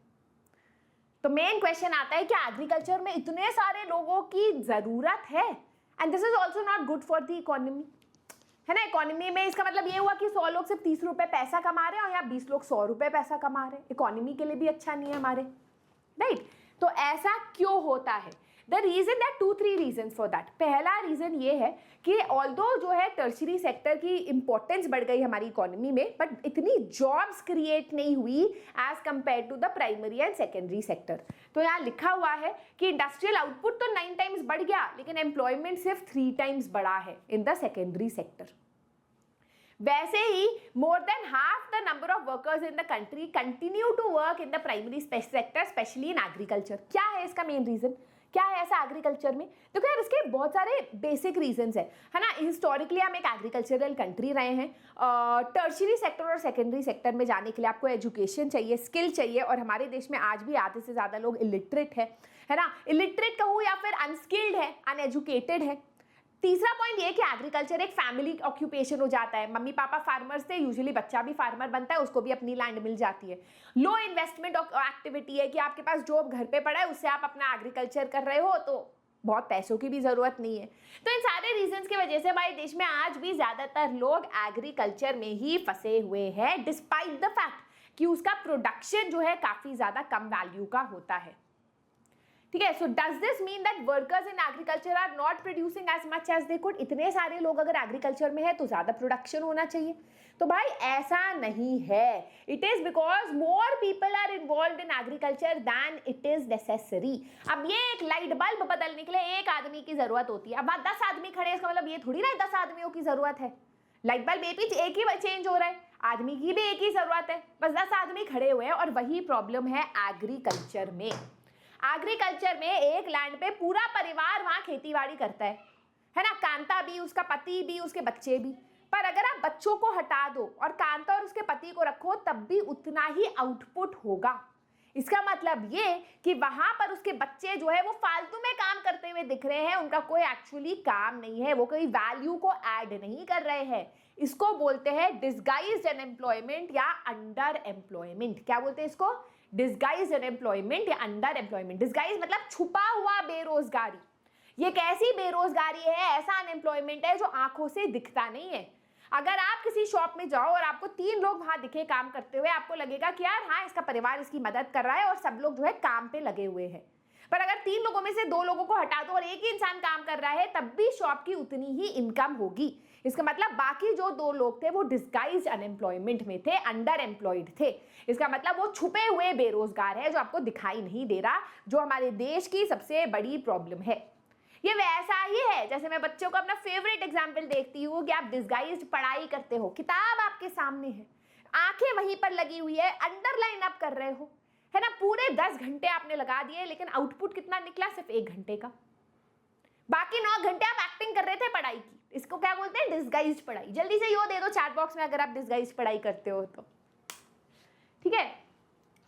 तो मेन क्वेश्चन आता है कि एग्रीकल्चर में इतने सारे लोगों की जरूरत है, and this is also not good for the economy, है ना। इकोनॉमी में इसका मतलब ये हुआ कि 100 लोग सिर्फ 30 रुपए पैसा कमा रहे हैं और यहाँ 20 लोग 100 रुपए पैसा कमा रहे हैं। इकोनॉमी के लिए भी अच्छा नहीं है हमारे, राइट। तो ऐसा क्यों होता है? The reason that 2-3 reason for that. पहला रीजन ये है कि ऑल्दो जो है टर्शियरी सेक्टर की इंपॉर्टेंस बढ़ गई हमारी इकोनॉमी में, बट इतनी जॉब्स क्रिएट नहीं हुई as compare to the primary and secondary sector. तो यहाँ लिखा हुआ है कि इंडस्ट्रियल आउटपुट तो 9 टाइम्स बढ़ गया लेकिन एम्प्लॉयमेंट सिर्फ 3 टाइम्स बढ़ा है इन द सेकेंडरी सेक्टर। वैसे ही more than half the number of workers in the country continue to work in the primary sector, specially in agriculture. क्या है इसका मेन रीजन? क्या है ऐसा एग्रीकल्चर में? देखो यार, इसके बहुत सारे बेसिक रीजंस है ना। हिस्टोरिकली हम एक एग्रीकल्चरल कंट्री रहे हैं। टर्शियरी सेक्टर और सेकेंडरी सेक्टर में जाने के लिए आपको एजुकेशन चाहिए, स्किल चाहिए, और हमारे देश में आज भी आधे से ज़्यादा लोग इलिटरेट है ना। इलिटरेट कहूँ या फिर अनस्किल्ड है, अनएजुकेटेड है। तीसरा पॉइंट ये कि एग्रीकल्चर एक फैमिली ऑक्यूपेशन हो जाता है। मम्मी पापा फार्मर्स थे, यूजुअली बच्चा भी फार्मर बनता है, उसको भी अपनी लैंड मिल जाती है। लो इन्वेस्टमेंट एक्टिविटी है कि आपके पास जॉब घर पे पड़ा है, उससे आप अपना एग्रीकल्चर कर रहे हो, तो बहुत पैसों की भी जरूरत नहीं है। तो इन सारे रीजंस की वजह से हमारे देश में आज भी ज्यादातर लोग एग्रीकल्चर में ही फंसे हुए हैं, डिस्पाइट द फैक्ट कि उसका प्रोडक्शन जो है काफी ज्यादा कम वैल्यू का होता है। ठीक है, so does this mean that workers in agriculture are not producing as much as they could? इतने सारे लोग अगर एग्रीकल्चर में है तो ज्यादा प्रोडक्शन होना चाहिए? तो भाई ऐसा नहीं है। It is because more people are involve in agriculture than it is necessary. अब ये एक लाइट बल्ब बदलने के लिए एक आदमी की जरूरत होती है, अब 10 आदमी खड़े हैं, इसका मतलब ये थोड़ी ना 10 आदमियों की जरूरत है। लाइट बल्ब एक ही चेंज हो रहा है, आदमी की भी एक ही जरूरत है, बस 10 आदमी खड़े हुए हैं। और वही प्रॉब्लम है एग्रीकल्चर में। एग्रीकल्चर में एक लैंड पे पूरा परिवार वहां खेतीबाड़ी करता है ना। कांता भी, उसका पति भी, उसके बच्चे भी। पर अगर आप बच्चों को हटा दो और कांता और उसके पति को रखो, तब भी उतना ही आउटपुट होगा। इसका मतलब ये कि वहां पर उसके बच्चे जो है वो फालतू में काम करते हुए दिख रहे हैं, उनका कोई एक्चुअली काम नहीं है, वो कोई वैल्यू को ऐड नहीं कर रहे हैं। इसको बोलते हैं डिसगाइज्ड अनएम्प्लॉयमेंट या अंडर एम्प्लॉयमेंट। क्या बोलते हैं इसको? डिसगाइज्ड अनएम्प्लॉयमेंट या अंडर एम्प्लॉयमेंट। डिसगाइज मतलब छुपा हुआ बेरोजगारी। ये कैसी बेरोजगारी है? ऐसा अनएम्प्लॉयमेंट है जो आंखों से दिखता नहीं है। अगर आप किसी शॉप में जाओ और आपको 3 लोग वहां दिखे काम करते हुए, आपको लगेगा कि यार हाँ, इसका परिवार इसकी मदद कर रहा है और सब लोग जो है काम पे लगे हुए हैं। पर अगर 3 लोगों में से 2 लोगों को हटा दो और एक ही इंसान काम कर रहा है, तब भी शॉप की उतनी ही इनकम होगी। इसका मतलब बाकी जो 2 लोग थे वो डिसगाइज्ड अनएम्प्लॉयमेंट में थे, अंडर एम्प्लॉयड थे। इसका मतलब वो छुपे हुए बेरोजगार है जो आपको दिखाई नहीं दे रहा, जो हमारे देश की सबसे बड़ी प्रॉब्लम है। ये वैसा ही है जैसे मैं बच्चों को अपना फेवरेट एग्जाम्पल देखती हूँ कि आप डिसगाइज्ड पढ़ाई करते हो, किताब आपके सामने है, आंखें वहीं पर लगी हुई है, अंडरलाइन आप कर रहे हो, है ना। पूरे 10 घंटे आपने लगा दिए, लेकिन आउटपुट कितना निकला? सिर्फ 1 घंटे का। बाकी 9 घंटे आप एक्टिंग कर रहे थे पढ़ाई की। इसको क्या बोलते हैं? डिसगाइज्ड पढ़ाई। जल्दी से यो दे दो चैट बॉक्स में अगर आप डिसगाइज्ड पढ़ाई करते हो तो। ठीक है,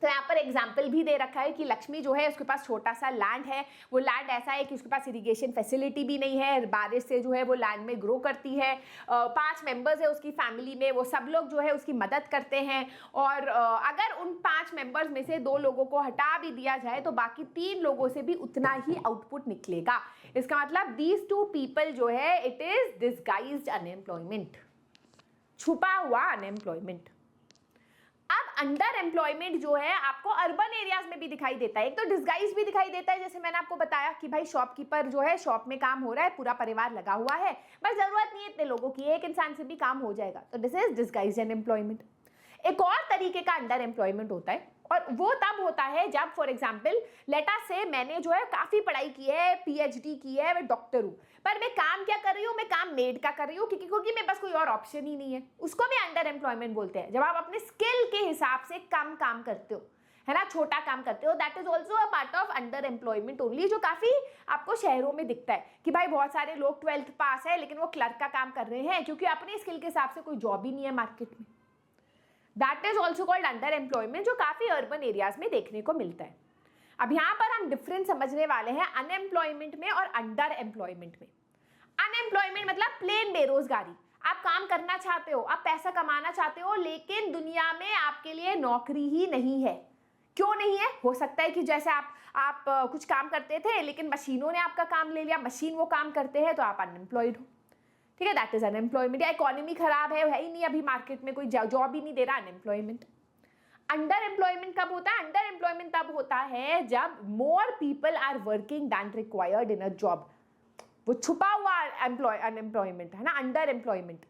तो यहाँ पर एग्जाम्पल भी दे रखा है कि लक्ष्मी जो है उसके पास छोटा सा लैंड है। वो लैंड ऐसा है कि उसके पास इरिगेशन फैसिलिटी भी नहीं है, बारिश से जो है वो लैंड में ग्रो करती है। 5 मेंबर्स है उसकी फैमिली में, वो सब लोग जो है उसकी मदद करते हैं। और अगर उन 5 मेंबर्स में से 2 लोगों को हटा भी दिया जाए तो बाकी 3 लोगों से भी उतना ही आउटपुट निकलेगा। इसका मतलब दीज 2 पीपल जो है इट इज डिसगाइज्ड अनएम्प्लॉयमेंट, छुपा हुआ अनएम्प्लॉयमेंट। अब अंडर एम्प्लॉयमेंट जो है आपको अर्बन एरियाज में भी दिखाई देता है। एक तो डिसगाइज भी दिखाई देता है, जैसे मैंने आपको बताया कि भाई शॉपकीपर जो है शॉप में काम हो रहा है, पूरा परिवार लगा हुआ है, बस जरूरत नहीं है इतने लोगों की, एक इंसान से भी काम हो जाएगा, तो दिस इज डिसगाइज्ड अनएम्प्लॉयमेंट। एक और तरीके का अंडर एम्प्लॉयमेंट होता है और वो तब होता है जब फॉर एग्जाम्पल लेट अस से मैंने जो है काफी पढ़ाई की है, पीएचडी की है, मैं डॉक्टर हूँ, पर मैं काम क्या कर रही हूँ? मैं काम मेड का कर रही हूँ क्योंकि मेरे पास कोई और ऑप्शन ही नहीं है। उसको भी अंडर एम्प्लॉयमेंट बोलते हैं। जब आप अपने स्किल के हिसाब से कम काम करते हो, है ना, छोटा काम करते हो, that is also a part of under employment only, जो काफी आपको शहरों में दिखता है कि भाई बहुत सारे लोग 12th पास है लेकिन वो क्लर्क का काम कर रहे हैं क्योंकि अपने स्किल के हिसाब से कोई जॉब ही नहीं है मार्केट में। That is also called under employment, जो काफी अर्बन एरियाज में देखने को मिलता है। अब यहाँ पर हम डिफरेंस समझने वाले हैं अनएम्प्लॉयमेंट में और अंडर एम्प्लॉयमेंट में। अनएम्प्लॉयमेंट मतलब प्लेन बेरोजगारी, आप काम करना चाहते हो, आप पैसा कमाना चाहते हो, लेकिन दुनिया में आपके लिए नौकरी ही नहीं है। क्यों नहीं है? हो सकता है कि जैसे आप कुछ काम करते थे लेकिन मशीनों ने आपका काम ले लिया, मशीन वो काम करते हैं तो आप अनएम्प्लॉयड हो, ठीक है, दैट इज अनएम्प्लॉयमेंट। या इकोनॉमी खराब है ही नहीं अभी मार्केट में कोई जॉब ही नहीं दे रहा, अनएम्प्लॉयमेंट। अंडर एम्प्लॉयमेंट कब होता है? अंडर एम्प्लॉयमेंट तब होता है जब more people are working than required in a job, वो छुपा हुआ अनएम्प्लॉयमेंट है ना, अंडर एम्प्लॉयमेंट,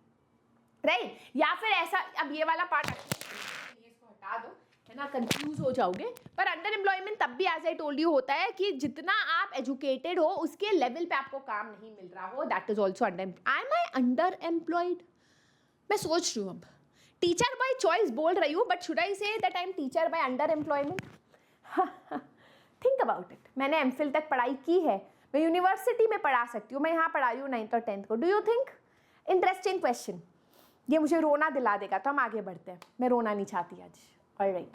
राइट। या फिर ऐसा, अब ये वाला पार्ट इसको हटा दो, है ना, कंफ्यूज हो जाओगे। पर अंडर एम्प्लॉयमेंट तब भी एज आई टोल्ड यू होता है कि जितना आप एजुकेटेड हो उसके लेवल पे आपको काम नहीं मिल रहा हो, that is also under. I under employed? मैं सोच रही हूँ अब टीचर बाय चॉइस बोल रही हूँ, but should I say that I am teacher by under employment? Think about it. मैंने एमफिल तक पढ़ाई की है, मैं यूनिवर्सिटी में पढ़ा सकती हूँ, मैं यहाँ पढ़ा रही हूँ 9th और 10th को। Do you think? Interesting question, ये मुझे रोना दिला देगा, तो हम आगे बढ़ते हैं, मैं रोना नहीं चाहती आज। ऑलराइट,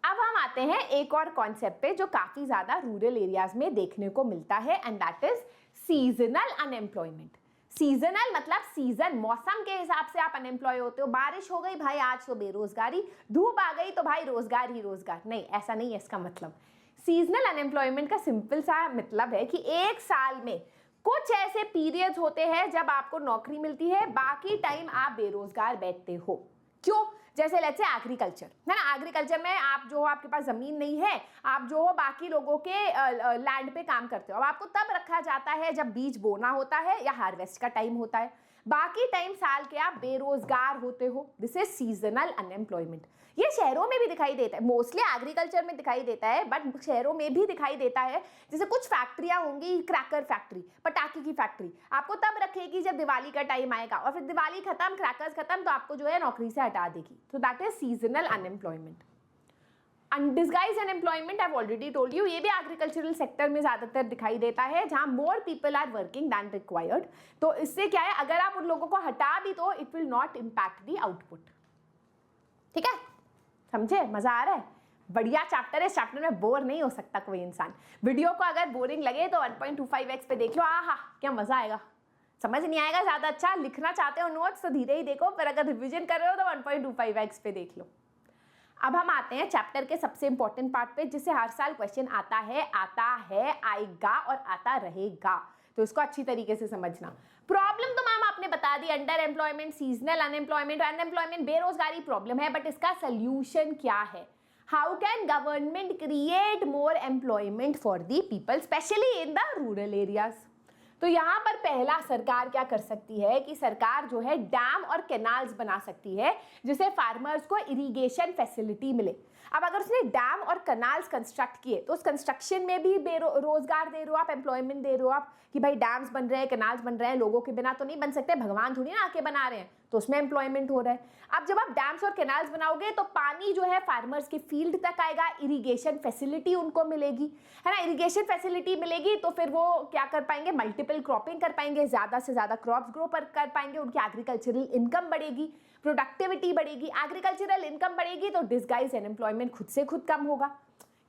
अब हम आते हैं एक और कॉन्सेप्ट पे जो काफी ज्यादा रूरल एरियाज में देखने को मिलता है, and that is seasonal unemployment. Seasonal मतलब सीजन, मौसम के हिसाब से आप अनएम्प्लॉय होते हो। बारिश हो गई भाई आज तो बेरोजगारी, धूप आ गई तो भाई रोजगार ही रोजगार, नहीं, ऐसा नहीं है इसका मतलब। सीजनल अनएम्प्लॉयमेंट का सिंपल सा मतलब है कि एक साल में कुछ ऐसे पीरियड्स होते हैं जब आपको नौकरी मिलती है, बाकी टाइम आप बेरोजगार बैठते हो। क्यों? जैसे लेट्स से एग्रीकल्चर है ना, एग्रीकल्चर में आप जो हो, आपके पास जमीन नहीं है, आप जो हो बाकी लोगों के लैंड पे काम करते हो। अब आपको तब रखा जाता है जब बीज बोना होता है या हार्वेस्ट का टाइम होता है, बाकी टाइम साल के आप बेरोजगार होते हो। This is seasonal unemployment. ये शहरों में भी दिखाई देता है, मोस्टली एग्रीकल्चर में दिखाई देता है, बट शहरों में भी दिखाई देता है। जैसे कुछ फैक्ट्रियां होंगी, क्रैकर फैक्ट्री, पटाखे की फैक्ट्री, आपको तब रखेगी जब दिवाली का टाइम आएगा, और फिर दिवाली खत्म, क्रैकर्स खत्म, तो आपको जो है नौकरी से हटा देगी। तो that is seasonal unemployment. Undisguised unemployment I have already told you, ये भी एग्रीकल्चरल सेक्टर में ज्यादातर दिखाई देता है, जहां more people are working than required. तो इससे क्या है, अगर आप उन लोगों को हटा भी दो, it will not impact the output. ठीक है, समझे? मजा आ रहा है? बढ़िया चैप्टर है, इस चैप्टर में बोर नहीं हो सकता कोई इंसान। वीडियो को अगर बोरिंग लगे तो 1.25x पे देख लो, आहा क्या मजा आएगा। समझ नहीं आएगा ज्यादा अच्छा, लिखना चाहते हो नोट्स तो धीरे ही देखो, पर अगर रिवीजन कर रहे हो तो 1.25x पे देख लो। अब हम आते हैं चैप्टर के सबसे इंपॉर्टेंट पार्ट पे, जिससे हर साल क्वेश्चन आता है, आएगा और आता रहेगा, तो इसको अच्छी तरीके से समझना। प्रॉब्लम तो मैम आपने बता दी, under employment, seasonal unemployment, unemployment बेरोजगारी प्रॉब्लम है, बट इसका सोल्यूशन क्या है? How can government create more employment for the people, specially in the rural areas? तो यहाँ पर पहला सरकार क्या कर सकती है कि सरकार जो है डैम और कैनाल्स बना सकती है, जिससे फार्मर्स को इरिगेशन फैसिलिटी मिले। अब अगर उसने डैम और कैनाल्स कंस्ट्रक्ट किए तो उस कंस्ट्रक्शन में भी रोजगार दे रहे हो आप, एम्प्लॉयमेंट दे रहे हो आप, कि भाई डैम्स बन रहे हैं, कैनाल्स बन रहे हैं, लोगों के बिना तो नहीं बन सकते, भगवान थोड़ी ना आके बना रहे हैं, तो उसमें एम्प्लॉयमेंट हो रहा है। अब जब आप डैम्स और कैनाल्स बनाओगे तो पानी जो है फार्मर्स के फील्ड तक आएगा, इरिगेशन फैसिलिटी उनको मिलेगी, है ना, इरिगेशन फैसिलिटी मिलेगी तो फिर वो क्या कर पाएंगे, मल्टीपल क्रॉपिंग कर पाएंगे, ज्यादा से ज्यादा क्रॉप्स ग्रो कर पाएंगे, उनकी एग्रीकल्चरल इनकम बढ़ेगी, प्रोडक्टिविटी बढ़ेगी, एग्रीकल्चरल इनकम बढ़ेगी, तो डिस्गाइज अनएम्प्लॉयमेंट खुद से खुद कम होगा,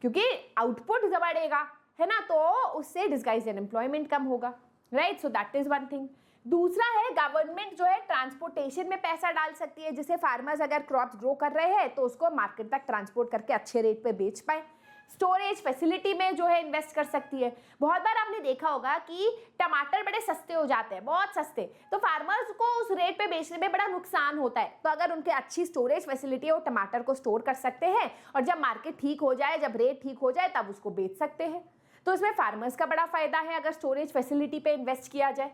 क्योंकि आउटपुट बढ़ेगा, है ना, तो उससे डिस्गाइज अनएम्प्लॉयमेंट कम होगा, right. So that is one thing. दूसरा है गवर्नमेंट जो है ट्रांसपोर्टेशन में पैसा डाल सकती है, जिससे फार्मर्स अगर क्रॉप्स ग्रो कर रहे हैं तो उसको मार्केट तक ट्रांसपोर्ट करके अच्छे रेट पे बेच पाए। स्टोरेज फैसिलिटी में जो है इन्वेस्ट कर सकती है। बहुत बार आपने देखा होगा कि टमाटर बड़े सस्ते हो जाते हैं, बहुत सस्ते, तो फार्मर्स को उस रेट पे बेचने में बड़ा नुकसान होता है। तो अगर उनके अच्छी स्टोरेज फैसिलिटी है, वो टमाटर को स्टोर कर सकते हैं, और जब मार्केट ठीक हो जाए, जब रेट ठीक हो जाए, तब उसको बेच सकते हैं। तो इसमें फार्मर्स का बड़ा फायदा है अगर स्टोरेज फैसिलिटी पे इन्वेस्ट किया जाए,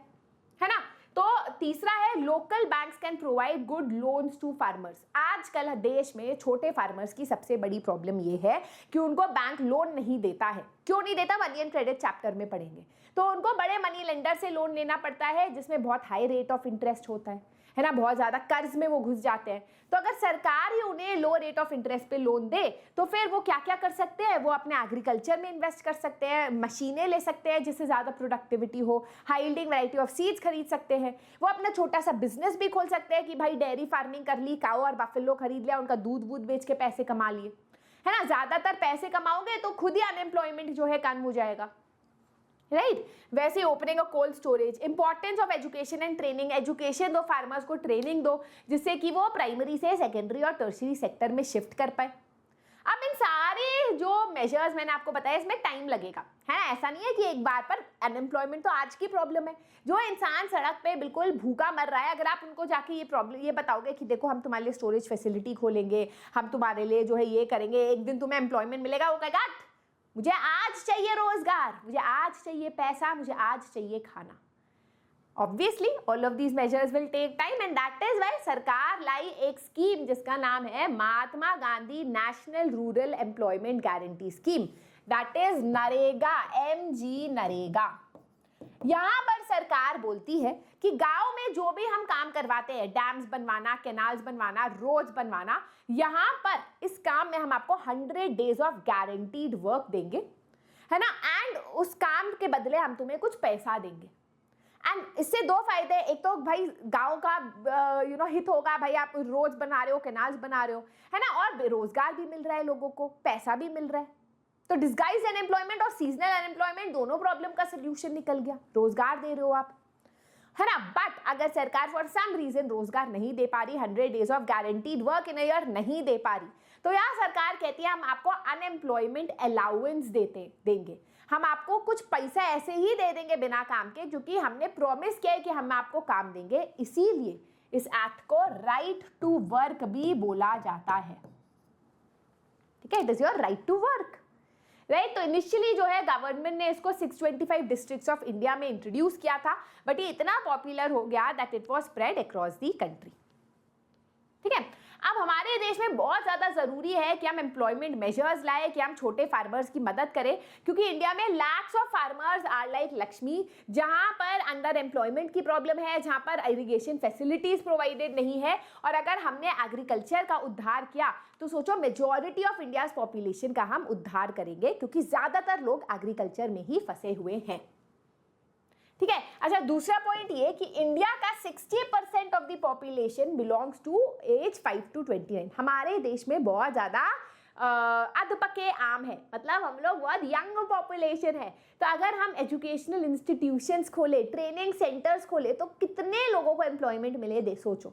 है ना। तो तीसरा है local banks can provide good loans to farmers. आजकल देश में छोटे फार्मर्स की सबसे बड़ी प्रॉब्लम ये है कि उनको बैंक लोन नहीं देता है। क्यों नहीं देता? मनी एंड क्रेडिट चैप्टर में पढ़ेंगे। तो उनको बड़े मनी लेंडर से लोन लेना पड़ता है, जिसमें बहुत हाई रेट ऑफ इंटरेस्ट होता है है ना, बहुत ज़्यादा कर्ज में वो घुस जाते हैं। तो अगर सरकार ही उन्हें लो रेट ऑफ इंटरेस्ट पे लोन दे तो फिर वो क्या क्या कर सकते हैं, वो अपने एग्रीकल्चर में इन्वेस्ट कर सकते हैं, मशीनें ले सकते हैं जिससे ज़्यादा प्रोडक्टिविटी हो, high yielding variety of seeds खरीद सकते हैं, वो अपना छोटा सा बिजनेस भी खोल सकते हैं कि भाई डेयरी फार्मिंग कर ली, काऊ और बफेलो खरीद लिया, उनका दूध वूध बेच के पैसे कमा लिए, है ना। ज़्यादातर पैसे कमाओगे तो खुद ही अनएम्प्लॉयमेंट जो है कम हो जाएगा, राइट। वैसे opening a cold storage, importance of education and training, education दो, फार्मर्स को ट्रेनिंग दो जिससे कि वो प्राइमरी से सेकेंडरी और टर्शियरी सेक्टर में शिफ्ट कर पाए। अब इन सारे जो मेजर्स मैंने आपको बताया इसमें टाइम लगेगा, है ना, ऐसा नहीं है कि एक बार पर। अनएम्प्लॉयमेंट तो आज की प्रॉब्लम है, जो इंसान सड़क पे बिल्कुल भूखा मर रहा है, अगर आप उनको जाके ये प्रॉब्लम ये बताओगे कि देखो हम तुम्हारे लिए स्टोरेज फैसिलिटी खोलेंगे, हम तुम्हारे लिए जो है ये करेंगे, एक दिन तुम्हें एम्प्लॉयमेंट मिलेगा, वो कहेगा मुझे आज चाहिए रोजगार, मुझे आज चाहिए पैसा, मुझे आज चाहिए खाना। Obviously, all of these measures will take time and that is why सरकार लाई एक स्कीम जिसका नाम है Mahatma Gandhi national rural employment guarantee scheme, that is NREGA, MG NREGA. यहाँ पर सरकार बोलती है कि गांव में जो भी हम काम करवाते हैं, डैम्स बनवाना, कैनाल्स बनवाना, रोड्स बनवाना, यहाँ पर इस काम में हम आपको 100 डेज ऑफ गारंटीड वर्क देंगे, है ना, एंड उस काम के बदले हम तुम्हें कुछ पैसा देंगे। एंड इससे दो फायदे, एक तो भाई गांव का हित होगा, भाई आप रोड्स बना रहे हो, कैनाल्स बना रहे हो, है ना, और रोजगार भी मिल रहा है लोगों को, पैसा भी मिल रहा है। तो डिस्गाइज अनएम्प्लॉयमेंट और सीजनल अनएम्प्लॉयमेंट दोनों प्रॉब्लम का सोल्यूशन निकल गया, रोजगार दे रहे हो आप, है ना। बट अगर सरकार फॉर सम रीजन रोजगार नहीं दे पा रही, 100 days of guaranteed work in a year नहीं दे पा रही, तो यहाँ सरकार कहती है हम आपको अनएम्प्लॉयमेंट अलाउंस देंगे, हम आपको कुछ पैसा ऐसे ही दे देंगे बिना काम के, क्योंकि हमने प्रॉमिस किया है कि हम आपको काम देंगे। इसीलिए इस एक्ट को राइट टू वर्क भी बोला जाता है, ठीक है, it is your right to work, right. तो इनिशियली जो है गवर्नमेंट ने इसको 625 डिस्ट्रिक्ट्स ऑफ इंडिया में इंट्रोड्यूस किया था, बट ये इतना पॉपुलर हो गया that it was spread across the country, ठीक है। अब हमारे देश में बहुत ज़्यादा ज़रूरी है कि हम एम्प्लॉयमेंट मेजर्स लाए, कि हम छोटे फार्मर्स की मदद करें, क्योंकि इंडिया में lakhs of farmers are like Lakshmi, जहाँ पर अंडर एम्प्लॉयमेंट की प्रॉब्लम है, जहाँ पर इरिगेशन फैसिलिटीज़ प्रोवाइडेड नहीं है। और अगर हमने एग्रीकल्चर का उद्धार किया तो सोचो मेजॉरिटी ऑफ इंडियाज पॉपुलेशन का हम उद्धार करेंगे, क्योंकि ज़्यादातर लोग एग्रीकल्चर में ही फंसे हुए हैं, ठीक है। अच्छा, दूसरा पॉइंट ये कि इंडिया का 60% of the population belongs to age 5 to 29। हमारे देश में बहुत ज़्यादा अधपके आम है, मतलब हम लोग बहुत यंग पॉपुलेशन है। तो अगर हम एजुकेशनल इंस्टीट्यूशंस खोले, ट्रेनिंग सेंटर्स खोले, तो कितने लोगों को एम्प्लॉयमेंट मिले दे सोचो।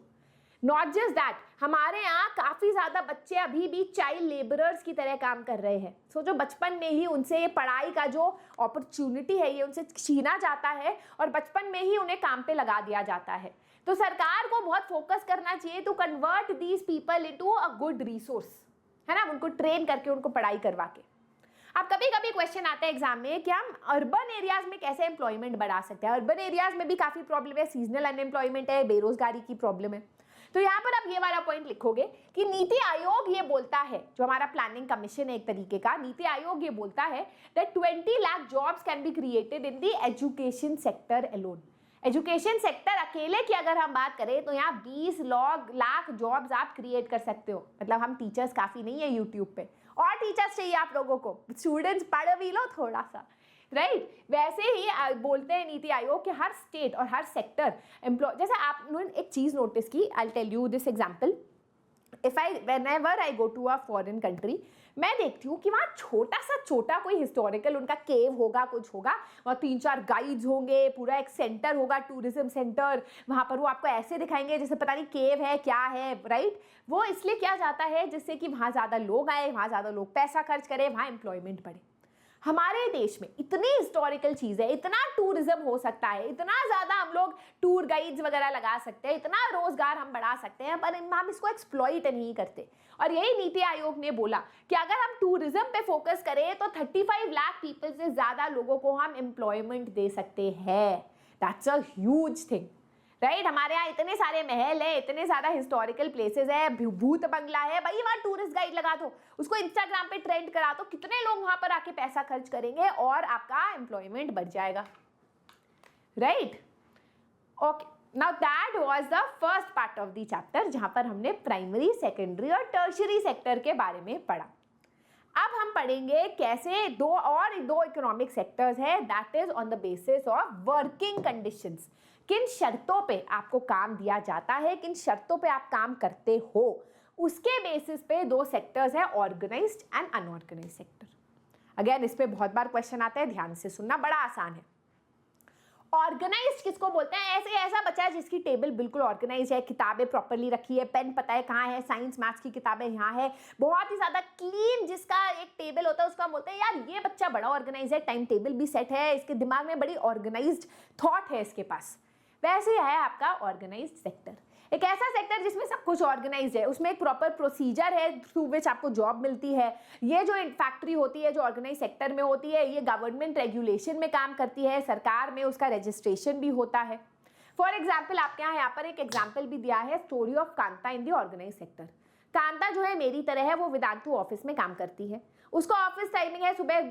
नॉट जस्ट दैट, हमारे यहाँ काफ़ी ज़्यादा बच्चे अभी भी चाइल्ड लेबरर्स की तरह काम कर रहे हैं। सोचो बचपन में ही उनसे ये पढ़ाई का जो अपॉर्चुनिटी है ये उनसे छीना जाता है और बचपन में ही उन्हें काम पे लगा दिया जाता है। तो सरकार को बहुत फोकस करना चाहिए to convert these people into a good resource, है ना, उनको ट्रेन करके उनको पढ़ाई करवा के। अब कभी कभी क्वेश्चन आता है एग्जाम में कि हम अर्बन एरियाज में कैसे एम्प्लॉयमेंट बढ़ा सकते हैं। अर्बन एरियाज में भी काफ़ी प्रॉब्लम है, सीजनल अनएम्प्लॉयमेंट है, बेरोजगारी की प्रॉब्लम है। तो यहाँ पर आप ये वाला पॉइंट लिखोगे कि नीति आयोग ये बोलता है, जो हमारा प्लानिंग कमीशन है एक तरीके का, नीति आयोग ये बोलता है that 20 lakh jobs can be created in the education sector alone. Education sector अकेले की अगर हम बात करें तो यहाँ 20 लाख जॉब्स आप क्रिएट कर सकते हो। मतलब हम टीचर्स काफ़ी नहीं है यूट्यूब पे, और टीचर्स चाहिए आप लोगों को, स्टूडेंट्स पढ़ भी लो थोड़ा सा, राइट। वैसे ही बोलते हैं नीति आयोग कि हर स्टेट और हर सेक्टर एम्प्लॉय, जैसे आपने एक चीज़ नोटिस की, I tell you this example, whenever I go to a foreign country, मैं देखती हूँ कि वहाँ छोटा कोई हिस्टोरिकल उनका केव होगा, कुछ होगा, वहाँ 3-4 गाइड्स होंगे, पूरा एक सेंटर होगा, टूरिज्म सेंटर, वहाँ पर वो आपको ऐसे दिखाएंगे जैसे पता नहीं केव है क्या है, राइट। वो इसलिए किया जाता है जिससे कि वहाँ ज़्यादा लोग आए, वहाँ ज़्यादा लोग पैसा खर्च करें, वहाँ एम्प्लॉयमेंट बढ़े। हमारे देश में इतनी हिस्टोरिकल चीज़ है, इतना टूरिज्म हो सकता है, इतना ज़्यादा हम लोग टूर गाइड्स वगैरह लगा सकते हैं, इतना रोजगार हम बढ़ा सकते हैं, पर हम इसको एक्सप्लॉइट नहीं करते। और यही नीति आयोग ने बोला कि अगर हम टूरिज्म पे फोकस करें तो 35 लाख पीपल से ज़्यादा लोगों को हम एम्प्लॉयमेंट दे सकते हैं। That's a huge thing, right. हमारे यहाँ इतने सारे महल है, इतने सारा हिस्टोरिकल प्लेसेस है, भूत बंगला है, भाई वहाँ टूरिस्ट गाइड लगा दो, उसको इंस्टाग्राम पे ट्रेंड करा दो, कितने लोग वहाँ पर आके पैसा खर्च करेंगे और आपका एम्प्लॉयमेंट बढ़ जाएगा, right. Okay, now that was the first part of the chapter, जहां पर हमने प्राइमरी, सेकेंडरी और टर्शियरी सेक्टर के बारे में पढ़ा। अब हम पढ़ेंगे कैसे दो इकोनॉमिक सेक्टर्स है, that is on the basis of working conditions. किन शर्तों पे आपको काम दिया जाता है, किन शर्तों पे आप काम करते हो, उसके बेसिस पे दो सेक्टर्स है, organised and unorganised sector. Again इस पे बहुत बार क्वेश्चन आता है, ध्यान से सुनना, बड़ा आसान है। ऑर्गेनाइज्ड किसको बोलते हैं? ऐसा बच्चा है जिसकी टेबल बिल्कुल ऑर्गेनाइज है, किताबें प्रॉपर्ली रखी है, पेन पता है कहाँ है, साइंस मैथ्स की किताबें यहाँ है, बहुत ही ज्यादा क्लीन जिसका एक टेबल होता है उसका बोलते हैं यार ये बच्चा बड़ा ऑर्गेनाइज है, टाइम टेबल भी सेट है, इसके दिमाग में बड़ी ऑर्गेनाइज्ड थॉट है इसके पास। वैसे है आपका ऑर्गेनाइज्ड सेक्टर, एक ऐसा सेक्टर जिसमें सब कुछ ऑर्गेनाइज है, उसमें एक प्रॉपर प्रोसीजर है थ्रू विच आपको जॉब मिलती है। ये जो फैक्ट्री होती है जो ऑर्गेनाइज सेक्टर में होती है, ये गवर्नमेंट रेगुलेशन में काम करती है, सरकार में उसका रजिस्ट्रेशन भी होता है। फॉर एग्जाम्पल आपके यहाँ पर एक एग्जाम्पल भी दिया है, story of Kanta in the organise sector. Kanta जो है मेरी तरह है, वो वेदांतु ऑफिस में काम करती है। उसका ऑफिस टाइमिंग है सुबह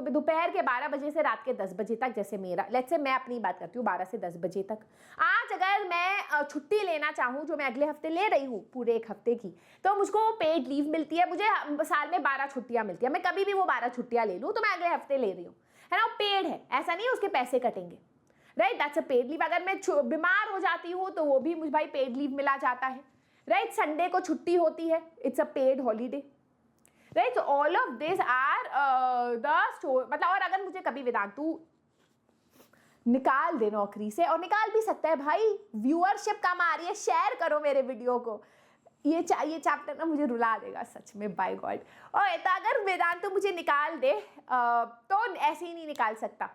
दोपहर के 12 बजे से रात के 10 बजे तक। जैसे मेरा लेट्स से मैं अपनी बात करती हूँ 12 से 10 बजे तक। आज अगर मैं छुट्टी लेना चाहूँ, जो मैं अगले हफ्ते ले रही हूँ पूरे एक हफ्ते की, तो मुझको पेड लीव मिलती है। मुझे साल में 12 छुट्टियाँ मिलती है, मैं कभी भी वो 12 छुट्टियाँ ले लूँ तो मैं अगले हफ्ते ले रही हूँ, है ना, वो पेड है, ऐसा नहीं है उसके पैसे कटेंगे, right, that's a paid leave. अगर मैं बीमार हो जाती हूँ तो वो भी मुझे भाई पेड लीव मिला जाता है, राइट। संडे को छुट्टी होती है, it's a paid holiday, right. So all of this are the story, मतलब। और अगर मुझे कभी वेदांतु निकाल दे नौकरी से, और निकाल भी सकता है भाई, व्यूअरशिप कम आ रही है, शेयर करो मेरे वीडियो को, ये चैप्टर ना मुझे रुला देगा सच में, बाय गॉड। और तो अगर वेदांतु मुझे निकाल दे तो ऐसे ही नहीं निकाल सकता,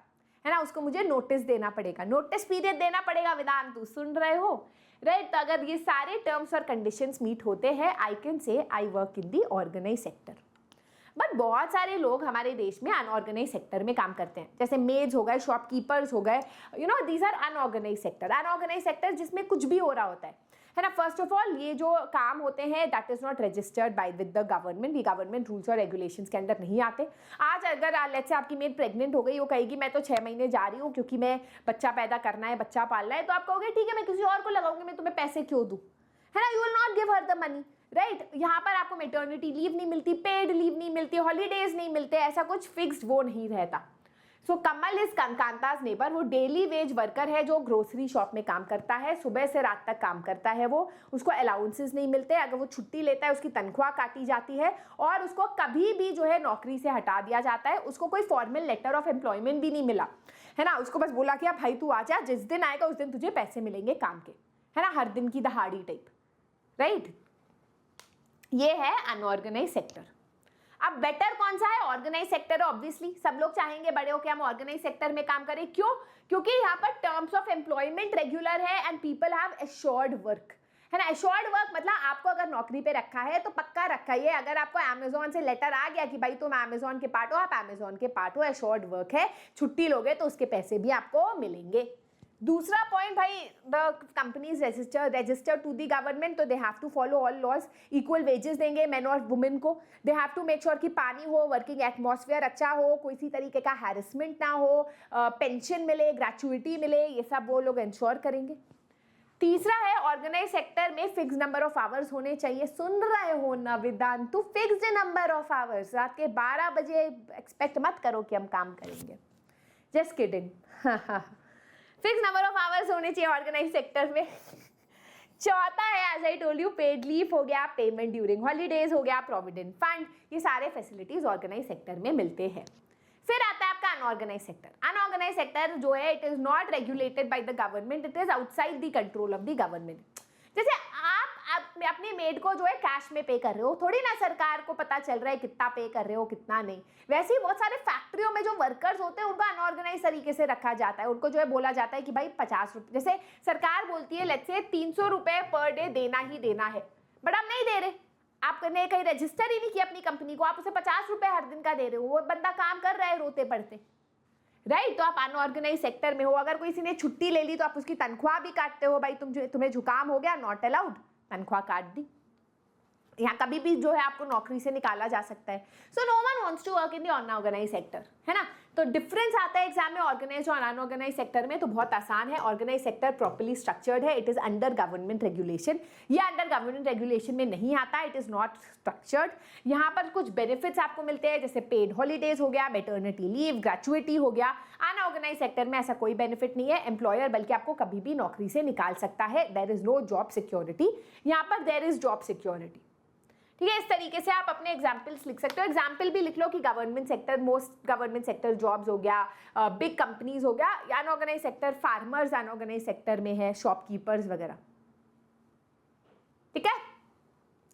है ना, उसको मुझे नोटिस देना पड़ेगा, नोटिस पीरियड देना पड़ेगा। वेदांतु सुन रहे हो, राइट। तो अगर ये सारे टर्म्स और कंडीशंस मीट होते हैं, I can say I work in the organise sector. But बहुत सारे लोग हमारे देश में अनऑर्गेनाइज सेक्टर में काम करते हैं, जैसे मेड्स हो गए, शॉपकीपर्स हो गए, you know, these are unorganise sector. Unorganise sector जिसमें कुछ भी हो रहा होता है ना। फर्स्ट ऑफ ऑल ये जो काम होते हैं that is not registered bye with the government, ये गवर्नमेंट रूल्स और रेगुलेशंस के अंदर नहीं आते। आज अगर लेट्स से आपकी मेड प्रेग्नेंट हो गई, वो कहेगी मैं तो 6 महीने जा रही हूँ क्योंकि मैं बच्चा पैदा करना है, बच्चा पालना है, तो आप कहोगे ठीक है मैं किसी और को लगाऊंगी, मैं तुम्हें पैसे क्यों दूँ, है ना, you will not give her the money, right. यहाँ पर आपको मेटर्निटी लीव नहीं मिलती, पेड लीव नहीं मिलती, हॉलीडेज नहीं मिलते, ऐसा कुछ फिक्स्ड वो नहीं रहता। सो कमल इज कांताज नेबर, वो डेली वेज वर्कर है जो ग्रोसरी शॉप में काम करता है, सुबह से रात तक काम करता है वो, उसको अलाउंसेस नहीं मिलते, अगर वो छुट्टी लेता है उसकी तनख्वाह काटी जाती है, और उसको कभी भी जो है नौकरी से हटा दिया जाता है, उसको कोई फॉर्मल लेटर ऑफ एम्प्लॉयमेंट भी नहीं मिला, है ना, उसको बस बोला कि भाई तू आ जा, जिस दिन आएगा उस दिन तुझे पैसे मिलेंगे काम के, है ना, हर दिन की दहाड़ी टाइप, राइट। ये है अनऑर्गेनाइज सेक्टर। अब बेटर कौन सा है? Organise sector. ऑब्वियसली सब लोग चाहेंगे बड़े होकर हम ऑर्गेनाइज सेक्टर में काम करें, क्यों? क्योंकि यहाँ पर टर्म्स ऑफ एम्प्लॉयमेंट रेगुलर है and people have assured work, है ना। एश्योर्ड वर्क मतलब आपको अगर नौकरी पे रखा है तो पक्का रखा है। अगर आपको अमेजोन से लेटर आ गया कि भाई तुम अमेजोन के पार्ट हो, आप अमेजोन के पार्ट हो, एश्योर्ड वर्क है, छुट्टी लोगे तो उसके पैसे भी आपको मिलेंगे। दूसरा पॉइंट भाई, the companies register to the government, तो they have to follow all laws, equal wages देंगे मेन और वुमेन को, they have to make sure कि पानी हो, वर्किंग एटमॉस्फेयर अच्छा हो, कोई सी तरीके का हैरेसमेंट ना हो, पेंशन मिले, ग्रेचुइटी मिले, ये सब वो लोग इंश्योर करेंगे। तीसरा है ऑर्गेनाइज सेक्टर में फिक्स नंबर ऑफ आवर्स होने चाहिए। सुन रहे हो ना Vedantu, fixed number of hours, रात के 12 बजे एक्सपेक्ट मत करो कि हम काम करेंगे, just kidding. Fix number of hours होने चाहिए ऑर्गेनाइज सेक्टर में। चौथा है as I told you, paid leave हो गया, पेमेंट ड्यूरिंग हॉलीडेज हो गया, प्रोविडेंट फंड, ये सारे फैसिलिटीज ऑर्गेनाइज सेक्टर में मिलते हैं। फिर आता है आपका अनऑर्गेनाइज सेक्टर। अनऑर्गेनाइज सेक्टर जो है it is not regulated by the government, it is outside the control of the government. जैसे आप अपने मेड को जो है कैश में पे कर रहे हो, थोड़ी ना सरकार को पता चल रहा है कितना पे कर रहे हो कितना नहीं। वैसे ही बहुत सारे फैक्ट्रियों में जो वर्कर्स होते हैं उनको अनऑर्गेनाइज तरीके से रखा जाता है, उनको जो है बोला जाता है कि भाई 50 रुपये, जैसे सरकार बोलती है लेट्स से 300 रुपये पर डे देना ही देना है, बट आप नहीं दे रहे, आपने कहीं रजिस्टर ही नहीं किया अपनी कंपनी को, आप उसे 50 रुपये हर दिन का दे रहे हो, वो बंदा काम कर रहा है रोते पड़ते, राइट। तो आप अनऑर्गेनाइज सेक्टर में हो। अगर कोई किसी ने छुट्टी ले ली तो आप उसकी तनख्वाह भी काटते हो, भाई तुम्हें जुकाम हो गया, नॉट अलाउड, तनख्वाह काट दी। यहाँ कभी भी जो है आपको नौकरी से निकाला जा सकता है। So no one wants to work in the unorganise sector, है ना। तो डिफरेंस आता है एग्जाम में ऑर्गेनाइज और अनऑर्गेनाइज सेक्टर में, तो बहुत आसान है। ऑर्गेनाइज सेक्टर प्रॉपर्ली स्ट्रक्चर्ड है, it is under government regulation. ये अंडर गवर्नमेंट रेगुलेशन में नहीं आता, इट इज नॉट स्ट्रक्चर्ड। यहाँ पर कुछ बेनिफिट्स आपको मिलते हैं, जैसे पेड हॉलीडेज हो गया, मैटरनिटी लीव, ग्रेचुइटी हो गया। अनऑर्गेनाइज सेक्टर में ऐसा कोई बेनिफिट नहीं है, एम्प्लॉयर बल्कि आपको कभी भी नौकरी से निकाल सकता है। There is no job security, यहाँ पर देयर इज जॉब सिक्योरिटी। ठीक है, इस तरीके से आप अपने एग्जाम्पल्स लिख सकते हो। एग्जाम्पल भी लिख लो कि government sector, most government sector jobs हो गया, बिग कंपनीज हो गया, unorganise sector farmers unorganise sector में है, शॉपकीपर्स वगैरह। ठीक है,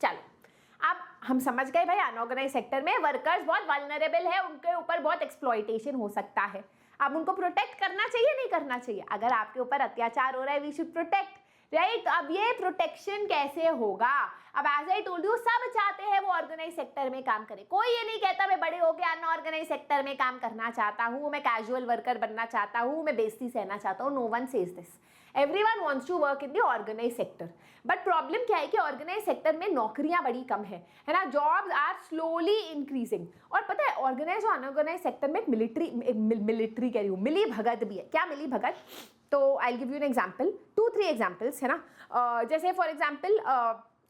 चलो अब हम समझ गए भाई अनऑर्गेनाइज सेक्टर में वर्कर्स बहुत वल्नरेबल है, उनके ऊपर बहुत एक्सप्लॉइटेशन हो सकता है। अब उनको प्रोटेक्ट करना चाहिए, नहीं करना चाहिए? अगर आपके ऊपर अत्याचार हो रहा है, वी शुड प्रोटेक्ट, राइट। अब ये प्रोटेक्शन कैसे होगा? अब एज आई टोल्ड यू, सब चाहते हैं वो ऑर्गेनाइज सेक्टर में काम करे। कोई ये नहीं कहता मैं बड़े होके अनऑर्गेनाइज सेक्टर में काम करना चाहता हूँ, मैं कैजुअल वर्कर बनना चाहता हूँ, मैं बेइज्जती सहना चाहता हूँ। No one says this. Everyone wants to work in the organise sector. But problem क्या है कि ऑर्गेनाइज सेक्टर में नौकरियां बड़ी कम है ना। Jobs are slowly increasing. और पता है ऑर्गेनाइज और अनऑर्गेनाइज सेक्टर में एक मिलिट्री कह रही हूँ, मिली भगत भी है। क्या मिली भगत? तो I give you an example, 2-3 examples, है ना। जैसे फॉर एग्जाम्पल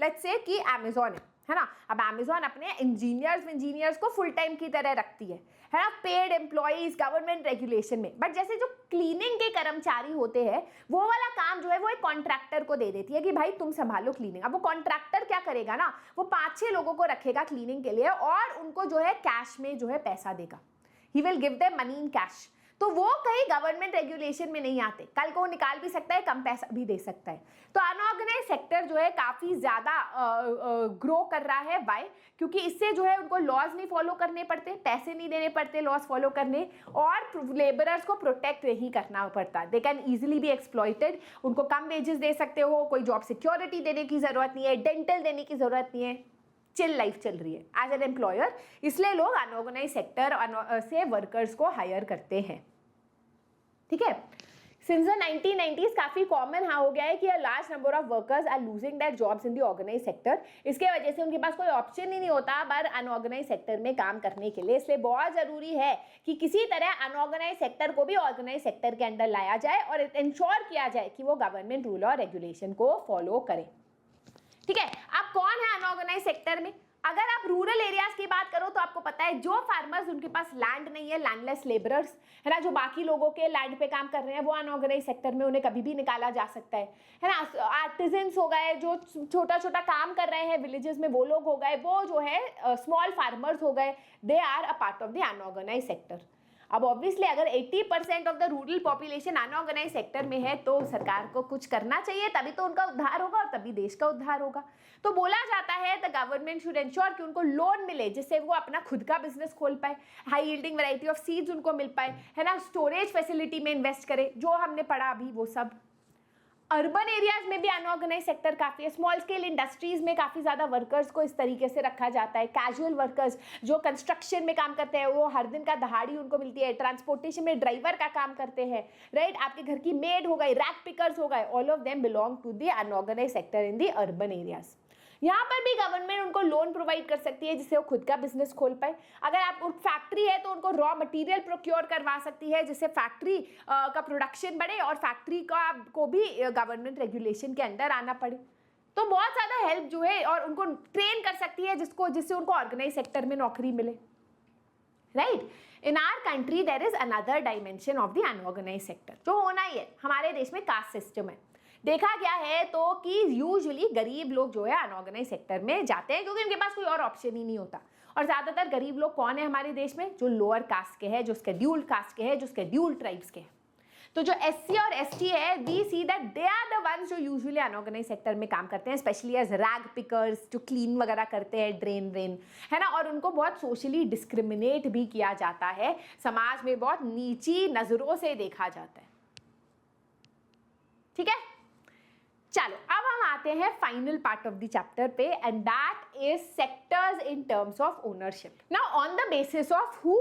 लेट्स से कि अमेजॉन है ना। अब अमेजॉन अपने इंजीनियर्स को फुल टाइम की तरह रखती है ना, पेड एम्प्लॉइज गवर्नमेंट रेगुलेशन में। बट जैसे जो क्लीनिंग के कर्मचारी होते हैं, वो वाला काम जो है वो एक कॉन्ट्रैक्टर को दे देती है कि भाई तुम संभालो क्लीनिंग। अब वो कॉन्ट्रैक्टर क्या करेगा ना, वो 5-6 लोगों को रखेगा क्लीनिंग के लिए और उनको जो है कैश में जो है पैसा देगा। He will give them money in cash. तो वो कहीं गवर्नमेंट रेगुलेशन में नहीं आते, कल को निकाल भी सकता है, कम पैसा भी दे सकता है। तो अनऑर्गेनाइज सेक्टर जो है काफी ज्यादा ग्रो कर रहा है। व्हाई? क्योंकि इससे जो है उनको लॉज नहीं फॉलो करने पड़ते, पैसे नहीं देने पड़ते लॉज फॉलो करने, और लेबरर्स को प्रोटेक्ट नहीं करना पड़ता। They can easily be exploited. उनको कम वेजेस दे सकते हो, कोई जॉब सिक्योरिटी देने की जरूरत नहीं है, डेंटल देने की जरूरत नहीं है, चिल लाइफ चल रही है एज एन एम्प्लॉयर। इसलिए लोग अनऑर्गेनाइज सेक्टर से वर्कर्स को हायर करते हैं। ठीक है, सिंस द 1990s काफी कॉमन हो गया है कि a large number of workers are losing their jobs in the organise sector. इसके वजह से उनके पास कोई ऑप्शन ही नहीं होता बाहर अनऑर्गेनाइज सेक्टर में काम करने के लिए। इसलिए बहुत जरूरी है कि किसी तरह अनऑर्गेनाइज सेक्टर को भी ऑर्गेनाइज सेक्टर के अंडर लाया जाए और इंश्योर किया जाए कि वो गवर्नमेंट रूल और रेगुलेशन को फॉलो करे। ठीक है, अब कौन है अनऑर्गेनाइज सेक्टर में? अगर आप रूरल एरियाज की बात करो तो आपको पता है जो फार्मर्स, उनके पास लैंड नहीं है, लैंडलेस लेबरर्स, है ना, जो बाकी लोगों के लैंड पे काम कर रहे हैं, वो अनऑर्गेनाइज सेक्टर में उन्हें कभी भी निकाला जा सकता है ना। आर्टिजन्स हो गए, जो छोटा छोटा काम कर रहे हैं विलेजेस में, वो लोग हो गए, वो जो है स्मॉल फार्मर्स हो गए, they are a part of the unorganise sector. अब ऑब्वियसली अगर 80% of the rural population unorganise sector में है तो सरकार को कुछ करना चाहिए, तभी तो उनका उद्धार होगा और तभी देश का उद्धार होगा। तो बोला जाता है द गवर्नमेंट शुड इंश्योर कि उनको लोन मिले जिससे वो अपना खुद का बिजनेस खोल पाए, high yielding variety of seeds उनको मिल पाए, है ना, स्टोरेज फैसिलिटी में इन्वेस्ट करे, जो हमने पढ़ा अभी वो सब। अर्बन एरियाज में भी अनऑर्गेनाइज सेक्टर काफी है। स्मॉल स्केल इंडस्ट्रीज में काफी ज्यादा वर्कर्स को इस तरीके से रखा जाता है। कैजुअल वर्कर्स जो कंस्ट्रक्शन में काम करते हैं, वो हर दिन का दहाड़ी उनको मिलती है। ट्रांसपोर्टेशन में ड्राइवर का काम करते हैं, राइट। आपके घर की मेड हो गई, रैक पिकर्स हो गए, all of them belong to the unorganise sector in the urban areas. यहाँ पर भी गवर्नमेंट उनको लोन प्रोवाइड कर सकती है जिससे वो खुद का बिजनेस खोल पाए। अगर आप फैक्ट्री है तो उनको रॉ मटेरियल प्रोक्योर करवा सकती है जिससे फैक्ट्री का प्रोडक्शन बढ़े और फैक्ट्री का को भी गवर्नमेंट रेगुलेशन के अंडर आना पड़े। तो बहुत ज़्यादा हेल्प जो है, और उनको ट्रेन कर सकती है जिससे उनको ऑर्गेनाइज सेक्टर में नौकरी मिले, right. In our country there is another dimension of the unorganise sector, जो होना ही है। हमारे देश में कास्ट सिस्टम है। देखा गया है तो कि यूजुअली गरीब लोग जो है अनऑर्गेनाइज सेक्टर में जाते हैं क्योंकि उनके पास कोई और ऑप्शन ही नहीं होता। और ज़्यादातर गरीब लोग कौन है हमारे देश में? जो लोअर कास्ट के हैं, जो शेड्यूल्ड कास्ट के हैं, जो शेड्यूल्ड ट्राइब्स के हैं। तो जो SC और ST है, we see that they are the ones जो यूजुअली अनऑर्गेनाइज सेक्टर में काम करते हैं, स्पेशली एज रैग पिकर्स, जो क्लीन वगैरह करते हैं, ड्रेन व्रेन, है ना। और उनको बहुत सोशली डिस्क्रिमिनेट भी किया जाता है, समाज में बहुत नीची नज़रों से देखा जाता है। ठीक है, चलो अब हम आते हैं final part of the chapter पे, and that is sectors in terms of ownership. Now on the basis of who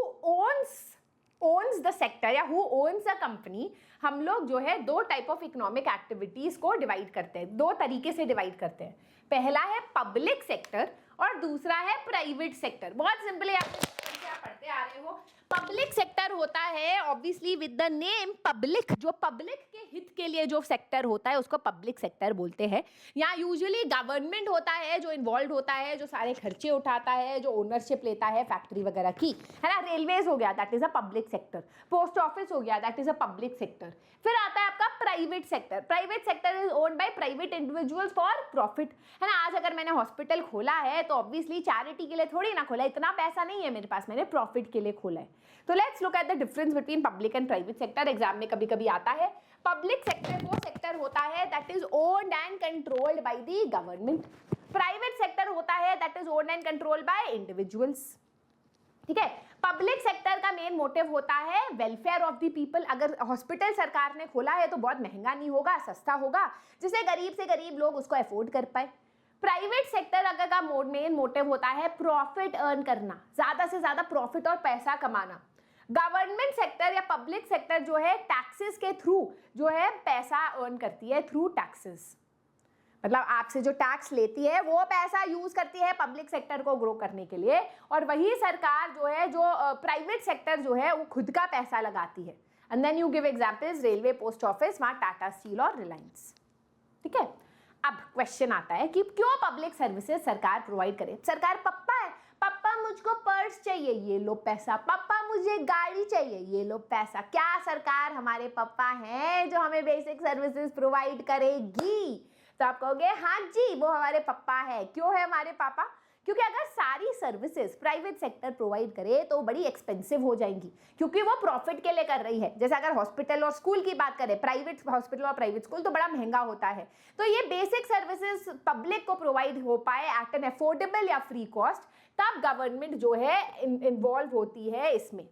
owns the sector या हु ओन्स अ कंपनी, हम लोग जो है दो टाइप ऑफ इकोनॉमिक एक्टिविटीज को डिवाइड करते हैं, दो तरीके से डिवाइड करते हैं। पहला है पब्लिक सेक्टर और दूसरा है प्राइवेट सेक्टर। बहुत सिंपल है, आप पढ़ते आ रहे हो। पब्लिक सेक्टर होता है obviously with the name public, जो पब्लिक के हित के लिए जो सेक्टर होता है उसको पब्लिक सेक्टर बोलते हैं। यहाँ यूजुअली गवर्नमेंट होता है जो इन्वॉल्व होता है, जो सारे खर्चे उठाता है, जो ओनरशिप लेता है फैक्ट्री वगैरह की, है ना। रेलवेज हो गया, that is a public sector. Post office हो गया, that is a public sector. फिर आता है आपका private sector. Private sector is owned by private individuals for profit, है ना। आज अगर मैंने हॉस्पिटल खोला है तो ऑब्वियसली चैरिटी के लिए थोड़ी ना खोला, इतना पैसा नहीं है मेरे पास, मैंने प्रॉफिट के लिए खोला है। तो let's look at the difference between public and private sector. Exam में कभी कभी आता है। पब्लिक सेक्टर वो सेक्टर होता है that is owned and controlled by the government. Private sector होता है that is owned and controlled by individuals, ठीक है। पब्लिक सेक्टर का मेन मोटिव होता है वेलफेयर ऑफ द पीपल। अगर हॉस्पिटल सरकार ने खोला है तो बहुत महंगा नहीं होगा, सस्ता होगा, जिससे गरीब से गरीब लोग उसको अफोर्ड कर पाए। प्राइवेट सेक्टर अगर का मेन मोटिव होता है प्रॉफिट अर्न करना, ज्यादा से ज्यादा प्रॉफिट और पैसा कमाना। गवर्नमेंट सेक्टर या पब्लिक सेक्टर जो है टैक्सेस के थ्रू जो है पैसा अर्न करती है, थ्रू टैक्सेस। मतलब आपसे जो टैक्स लेती है वो पैसा यूज करती है पब्लिक सेक्टर को ग्रो करने के लिए, और वही सरकार जो है, जो प्राइवेट सेक्टर जो है वो खुद का पैसा लगाती है। And then you give examples, railway, post office, वहां टाटा स्टील और रिलायंस, ठीक है। अब क्वेश्चन आता है कि क्यों पब्लिक सर्विसेज सरकार प्रोवाइड करे। सरकार पप्पा है, पप्पा मुझको पर्स चाहिए, ये लो पैसा, पापा मुझे गाड़ी चाहिए, ये लो पैसा। क्या सरकार हमारे पापा हैं जो हमें बेसिक सर्विसेज प्रोवाइड करेगी? तो आप कहोगे हाँ जी वो हमारे पापा है। क्यों है हमारे पापा? क्योंकि अगर सारी सर्विसेज प्राइवेट सेक्टर प्रोवाइड करे तो बड़ी एक्सपेंसिव हो जाएंगी, क्योंकि वो प्रॉफिट के लिए कर रही है। जैसे अगर हॉस्पिटल और स्कूल की बात करें, प्राइवेट हॉस्पिटल और प्राइवेट स्कूल, तो बड़ा महंगा होता है। तो ये बेसिक सर्विसेज पब्लिक को प्रोवाइड हो पाए एट एन अफोर्डेबल या फ्री कॉस्ट, तब गवर्नमेंट जो है इन्वॉल्व होती है इसमें।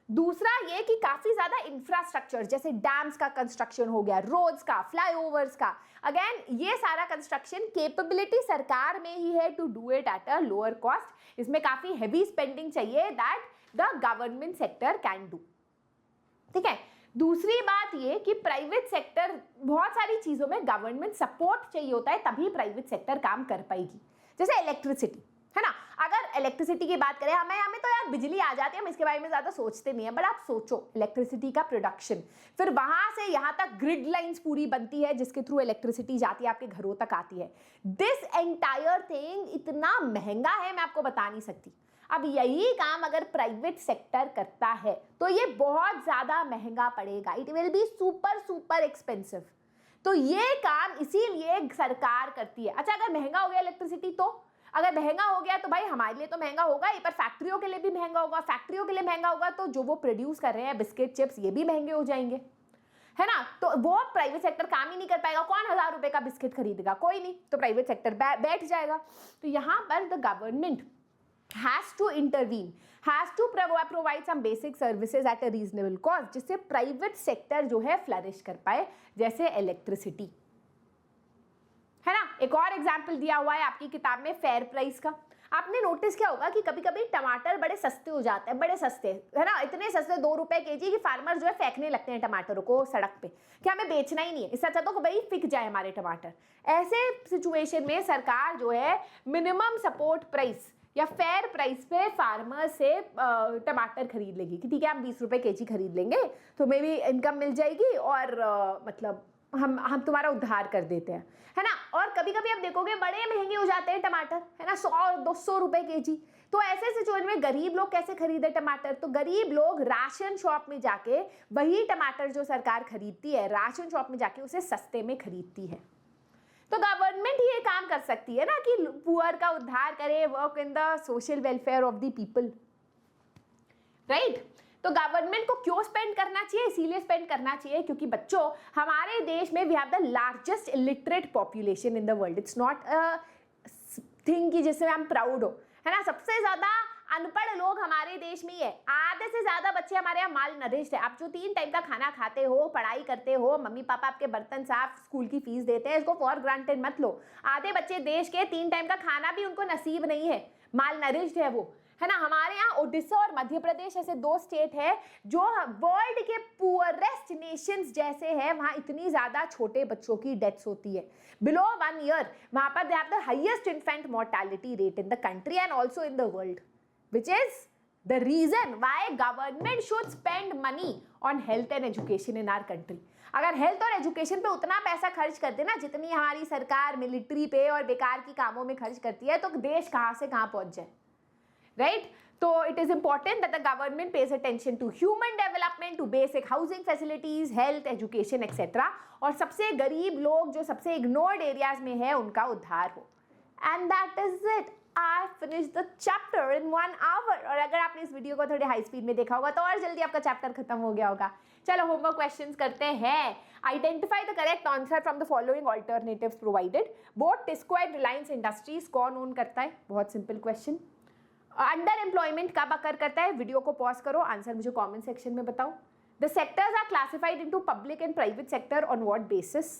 दूसरा ये कि काफी ज्यादा इंफ्रास्ट्रक्चर, जैसे डैम्स का कंस्ट्रक्शन हो गया, रोड्स का, फ्लाईओवर्स का, अगेन ये सारा कंस्ट्रक्शन कैपेबिलिटी सरकार में ही है to do it at a lower cost. इसमें काफी हेवी स्पेंडिंग चाहिए that the government sector can do, ठीक है। दूसरी बात ये कि प्राइवेट सेक्टर बहुत सारी चीजों में गवर्नमेंट सपोर्ट चाहिए होता है, तभी प्राइवेट सेक्टर काम कर पाएगी। जैसे इलेक्ट्रिसिटी, है ना। अगर इलेक्ट्रिसिटी की बात करें, हमें तो यार बिजली आ जाती है, हम इसके बारे में ज्यादा सोचते नहीं है, बट आप सोचो इलेक्ट्रिसिटी का प्रोडक्शन, फिर वहां से यहाँ तक ग्रिड लाइंस पूरी बनती है जिसके थ्रू इलेक्ट्रिसिटी जाती है, आपके घरों तक आती है। दिस एंटायर थिंग इतना महंगा है, मैं आपको बता नहीं सकती। अब यही काम अगर प्राइवेट सेक्टर करता है तो ये बहुत ज्यादा महंगा पड़ेगा, it will be super super expensive. तो ये काम इसीलिए सरकार करती है। अच्छा, अगर महंगा हो गया इलेक्ट्रिसिटी, तो अगर महंगा हो गया तो भाई हमारे लिए तो महंगा होगा ही, पर फैक्ट्रियों के लिए भी महंगा होगा। फैक्ट्रियों के लिए महंगा होगा तो जो वो प्रोड्यूस कर रहे हैं बिस्किट, चिप्स, ये भी महंगे हो जाएंगे, है ना। तो वो प्राइवेट सेक्टर काम ही नहीं कर पाएगा। कौन 1000 रुपए का बिस्किट खरीदेगा? कोई नहीं। तो प्राइवेट सेक्टर बैठ जाएगा। तो यहाँ पर the government has to intervene, has to provide some basic services at a reasonable cost, जिससे प्राइवेट सेक्टर जो है फ्लरिश कर पाए, जैसे इलेक्ट्रिसिटी, है ना। एक और एग्जाम्पल दिया हुआ है आपकी किताब में फेयर प्राइस का। आपने नोटिस किया होगा कि कभी कभी टमाटर बड़े सस्ते हो जाते हैं, बड़े सस्ते, है ना, इतने सस्ते 2 रुपए केजी कि फार्मर जो है फेंकने लगते हैं टमाटरों को सड़क पे कि हमें बेचना ही नहीं है, इससे अच्छा तो भाई फिक जाए हमारे टमाटर। ऐसे सिचुएशन में सरकार जो है मिनिमम सपोर्ट प्राइस या फेयर प्राइस पे फार्मर से टमाटर खरीद लेगी कि ठीक है हम 20 रुपए केजी खरीद लेंगे तो मे भी इनकम मिल जाएगी, और मतलब हम तुम्हारा उद्धार कर देते हैं, है ना। और कभी कभी आप देखोगे बड़े महंगे हो जाते हैं टमाटर, है ना, 100-200 रुपए केजी। तो ऐसे सिचुएशन में गरीब लोग कैसे खरीदे टमाटर? तो गरीब लोग राशन शॉप में जाके वही टमाटर जो सरकार खरीदती है, राशन शॉप में जाके उसे सस्ते में खरीदती है। तो गवर्नमेंट ही ये काम कर सकती है ना कि पुअर का उद्धार करे, work in the social welfare of the people, right. तो गवर्नमेंट को क्यों स्पेंड करना चाहिए? इसीलिए स्पेंड करना चाहिए क्योंकि बच्चों हमारे देश में we have the largest illiterate population in the world. It's not a thing कि जिससे हम प्राउड हो, है ना। सबसे ज्यादा अनपढ़ लोग हमारे देश में ही है। आधे से ज्यादा बच्चे हमारे यहाँ माल नरिश्ड है। आप जो 3 टाइम का खाना खाते हो, पढ़ाई करते हो, मम्मी पापा आपके बर्तन साफ, स्कूल की फीस देते हैं, इसको फॉर ग्रांटेड मत लो। आधे बच्चे देश के 3 टाइम का खाना भी उनको नसीब नहीं है, माल नरिश्ड है वो, है ना। हमारे यहाँ ओडिशा और मध्य प्रदेश ऐसे 2 स्टेट है जो वर्ल्ड के पुअरेस्ट नेशंस जैसे है, वहां इतनी ज्यादा छोटे बच्चों की डेथ्स होती है बिलो 1 ईयर। वहां पर they have the highest infant mortality rate in the country and also in the world, which is the reason why government should spend money on health and education in our country. अगर health और education पे उतना पैसा खर्च करते ना जितनी हमारी सरकार मिलिट्री पे और बेकार की कामों में खर्च करती है, तो देश कहाँ से कहाँ पहुंच जाए, राइट? तो it is important that the government pays attention to human development, to basic housing facilities, health, education etcetera, और सबसे गरीब लोग जो सबसे इग्नोर्ड एरियाज में है उनका उद्धार हो। And that is it, I finished the chapter in 1 hour। और अगर आपने इस वीडियो को थोड़ी हाई स्पीड में देखा होगा तो और जल्दी आपका चैप्टर खत्म हो गया होगा। चलो होमवर्क क्वेश्चंस करते हैं। Identify the correct answer from the following alternatives provided. Both TISCO and Reliance industries कौन ओन करता है? बहुत सिंपल क्वेश्चन। अंडर एम्प्लॉयमेंट कब अकर करता है? वीडियो को पॉज करो, आंसर मुझे कॉमेंट सेक्शन में बताओ। The sectors are classified into public and private sector on what basis?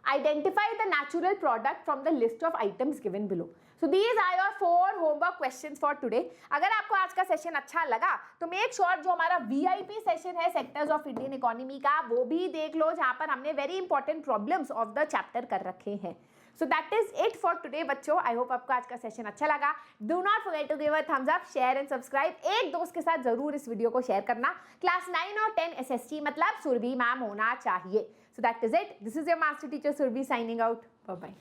Identify the natural product from the list of items given below. So these are your 4 homework questions for today. अगर आपको आज का session अच्छा लगा तो make sure जो हमारा VIP session है सेक्टर्स ऑफ इंडियन इकोनॉमी का वो भी देख लो, जहां पर हमने very important problems of the chapter कर रखे हैं। So that is it for today बच्चों। आई होप आपको आज का सेशन अच्छा लगा। Do not forget to give a thumbs up, share and subscribe. एक दोस्त के साथ जरूर इस वीडियो को शेयर करना। क्लास 9 और 10 SST मतलब सुरभि मैम होना चाहिए। So that is it. This is your master teacher Surbhi signing out. Bye bye.